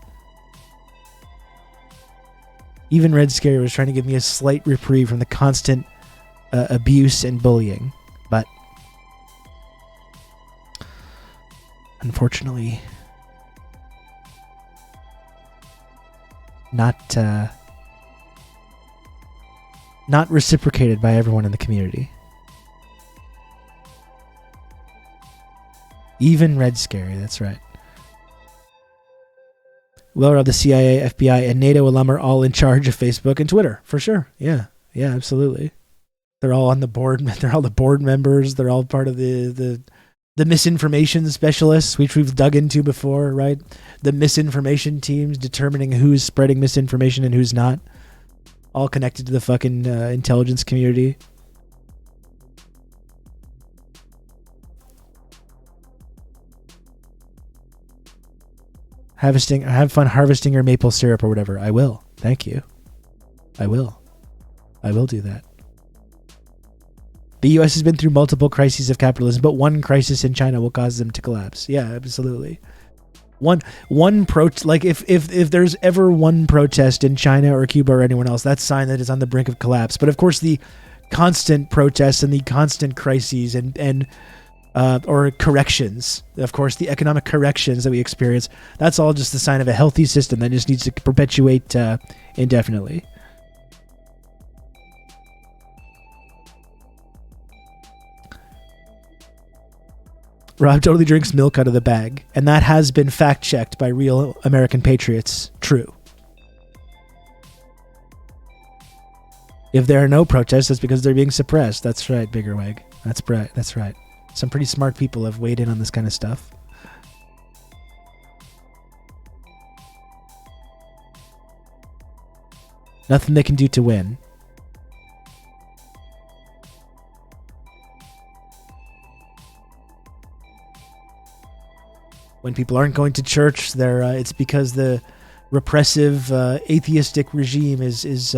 Even Red Scary was trying to give me a slight reprieve from the constant abuse and bullying. But unfortunately, not reciprocated by everyone in the community. Even Red Scary, that's right. Well, the CIA, FBI, and NATO alum are all in charge of Facebook and Twitter, for sure. Yeah. Yeah, absolutely. They're all on the board. They're all the board members. They're all part of the misinformation specialists, which we've dug into before, right? The misinformation teams determining who's spreading misinformation and who's not. All connected to the fucking intelligence community. Have fun harvesting your maple syrup or whatever. I will. Thank you. I will do that. The U.S. has been through multiple crises of capitalism, but one crisis in China will cause them to collapse. Yeah, absolutely. If there's ever one protest in China or Cuba or anyone else, that's a sign that it's on the brink of collapse. But of course, the constant protests and the constant crises or corrections, of course, the economic corrections that we experience, that's all just the sign of a healthy system that just needs to perpetuate indefinitely. Rob totally drinks milk out of the bag, and that has been fact-checked by real American patriots. True. If there are no protests, that's because they're being suppressed. That's right, Biggerweg. That's right. Some pretty smart people have weighed in on this kind of stuff. Nothing they can do to win. When people aren't going to church, it's because the repressive atheistic regime is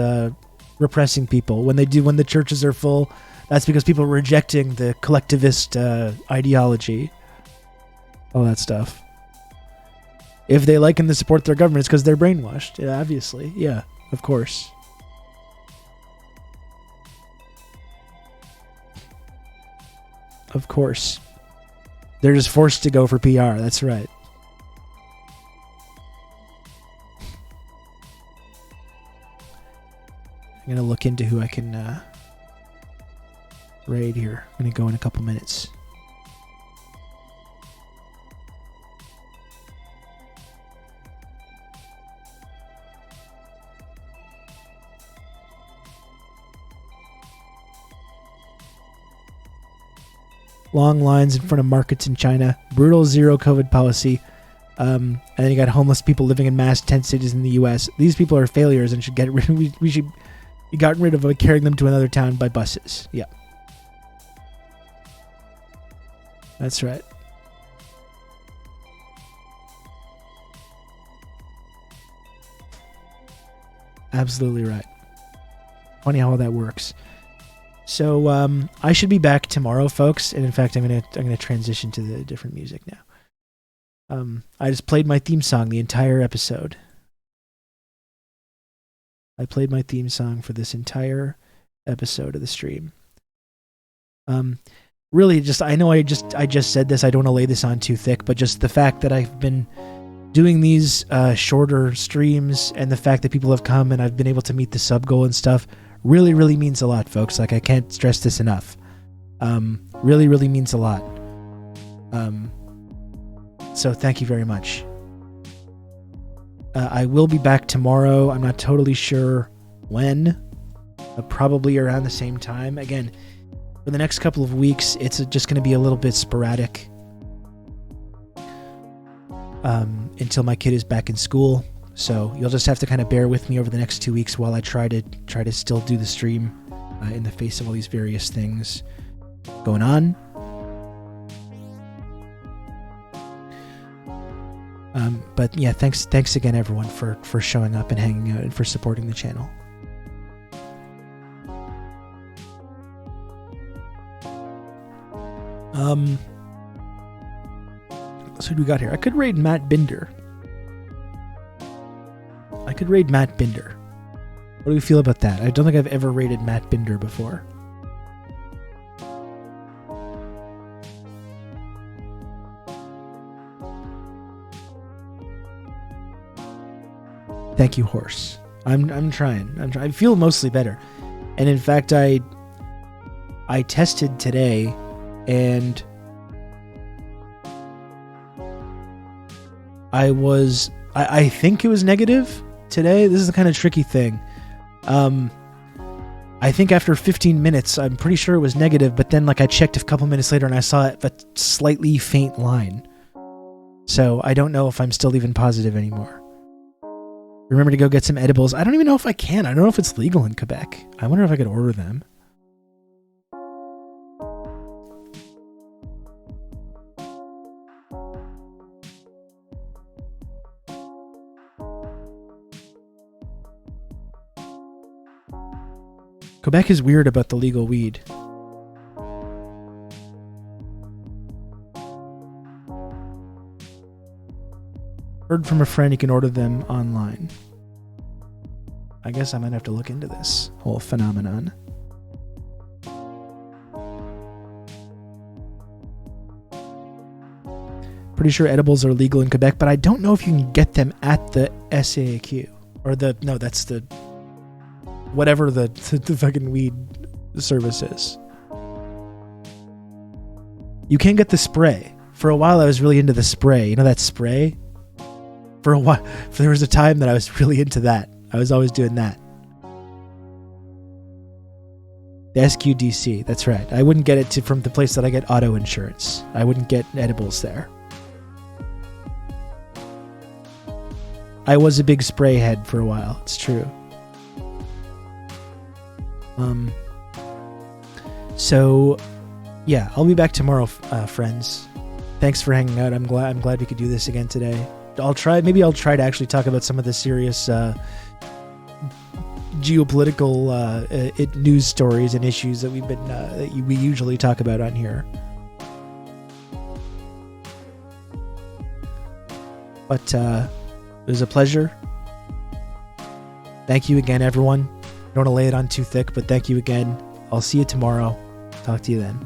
repressing people. When the churches are full, that's because people are rejecting the collectivist ideology. All that stuff. If they like and they support their government, it's because they're brainwashed. Yeah, obviously. Yeah, of course. Of course. They're just forced to go for PR. That's right. I'm going to look into who I can raid here. I'm going to go in a couple minutes. Long lines in front of markets in China. Brutal zero COVID policy. And then you got homeless people living in mass tent cities in the U.S. These people are failures and should get rid. We should be gotten rid of by carrying them to another town by buses. Yeah, that's right. Absolutely right. Funny how all that works. So I should be back tomorrow, folks. And in fact, I'm gonna transition to the different music now. I just played my theme song the entire episode. I played my theme song for this entire episode of the stream. Really, I know I just said this. I don't want to lay this on too thick, but just the fact that I've been doing these shorter streams and the fact that people have come and I've been able to meet the sub goal and stuff really, really means a lot, folks. Like, I can't stress this enough. Really, really means a lot. So thank you very much. I will be back tomorrow. I'm not totally sure when. Probably around the same time. Again, for the next couple of weeks, it's just going to be a little bit sporadic. Until my kid is back in school. So you'll just have to kind of bear with me over the next 2 weeks while I try to still do the stream in the face of all these various things going on. But yeah, thanks again, everyone, for showing up and hanging out and for supporting the channel. So who do we got here? I could raid Matt Binder. What do we feel about that? I don't think I've ever raided Matt Binder before. Thank you, horse. I'm trying. I feel mostly better. And in fact, I tested today and I think it was negative today. This is the kind of tricky thing. I think after 15 minutes, I'm pretty sure it was negative, but then like I checked a couple minutes later and I saw a slightly faint line. So I don't know if I'm still even positive anymore. Remember to go get some edibles. I don't even know if I can. I don't know if it's legal in Quebec. I wonder if I could order them. Quebec is weird about the legal weed. Heard from a friend you can order them online. I guess I might have to look into this whole phenomenon. Pretty sure edibles are legal in Quebec, but I don't know if you can get them at the SAQ. Or that's the... whatever the fucking weed service is. You can get the spray. For a while I was really into the spray. You know that spray? For a while, there was a time that I was really into that. I was always doing that. The SQDC, that's right. I wouldn't get it from the place that I get auto insurance. I wouldn't get edibles there. I was a big spray head for a while, it's true. So yeah, I'll be back tomorrow, friends. Thanks for hanging out. I'm glad we could do this again today. Maybe I'll try to actually talk about some of the serious geopolitical news stories and issues that we usually talk about on here. But it was a pleasure. Thank you again, everyone. Don't want to lay it on too thick, but thank you again. I'll see you tomorrow. Talk to you then.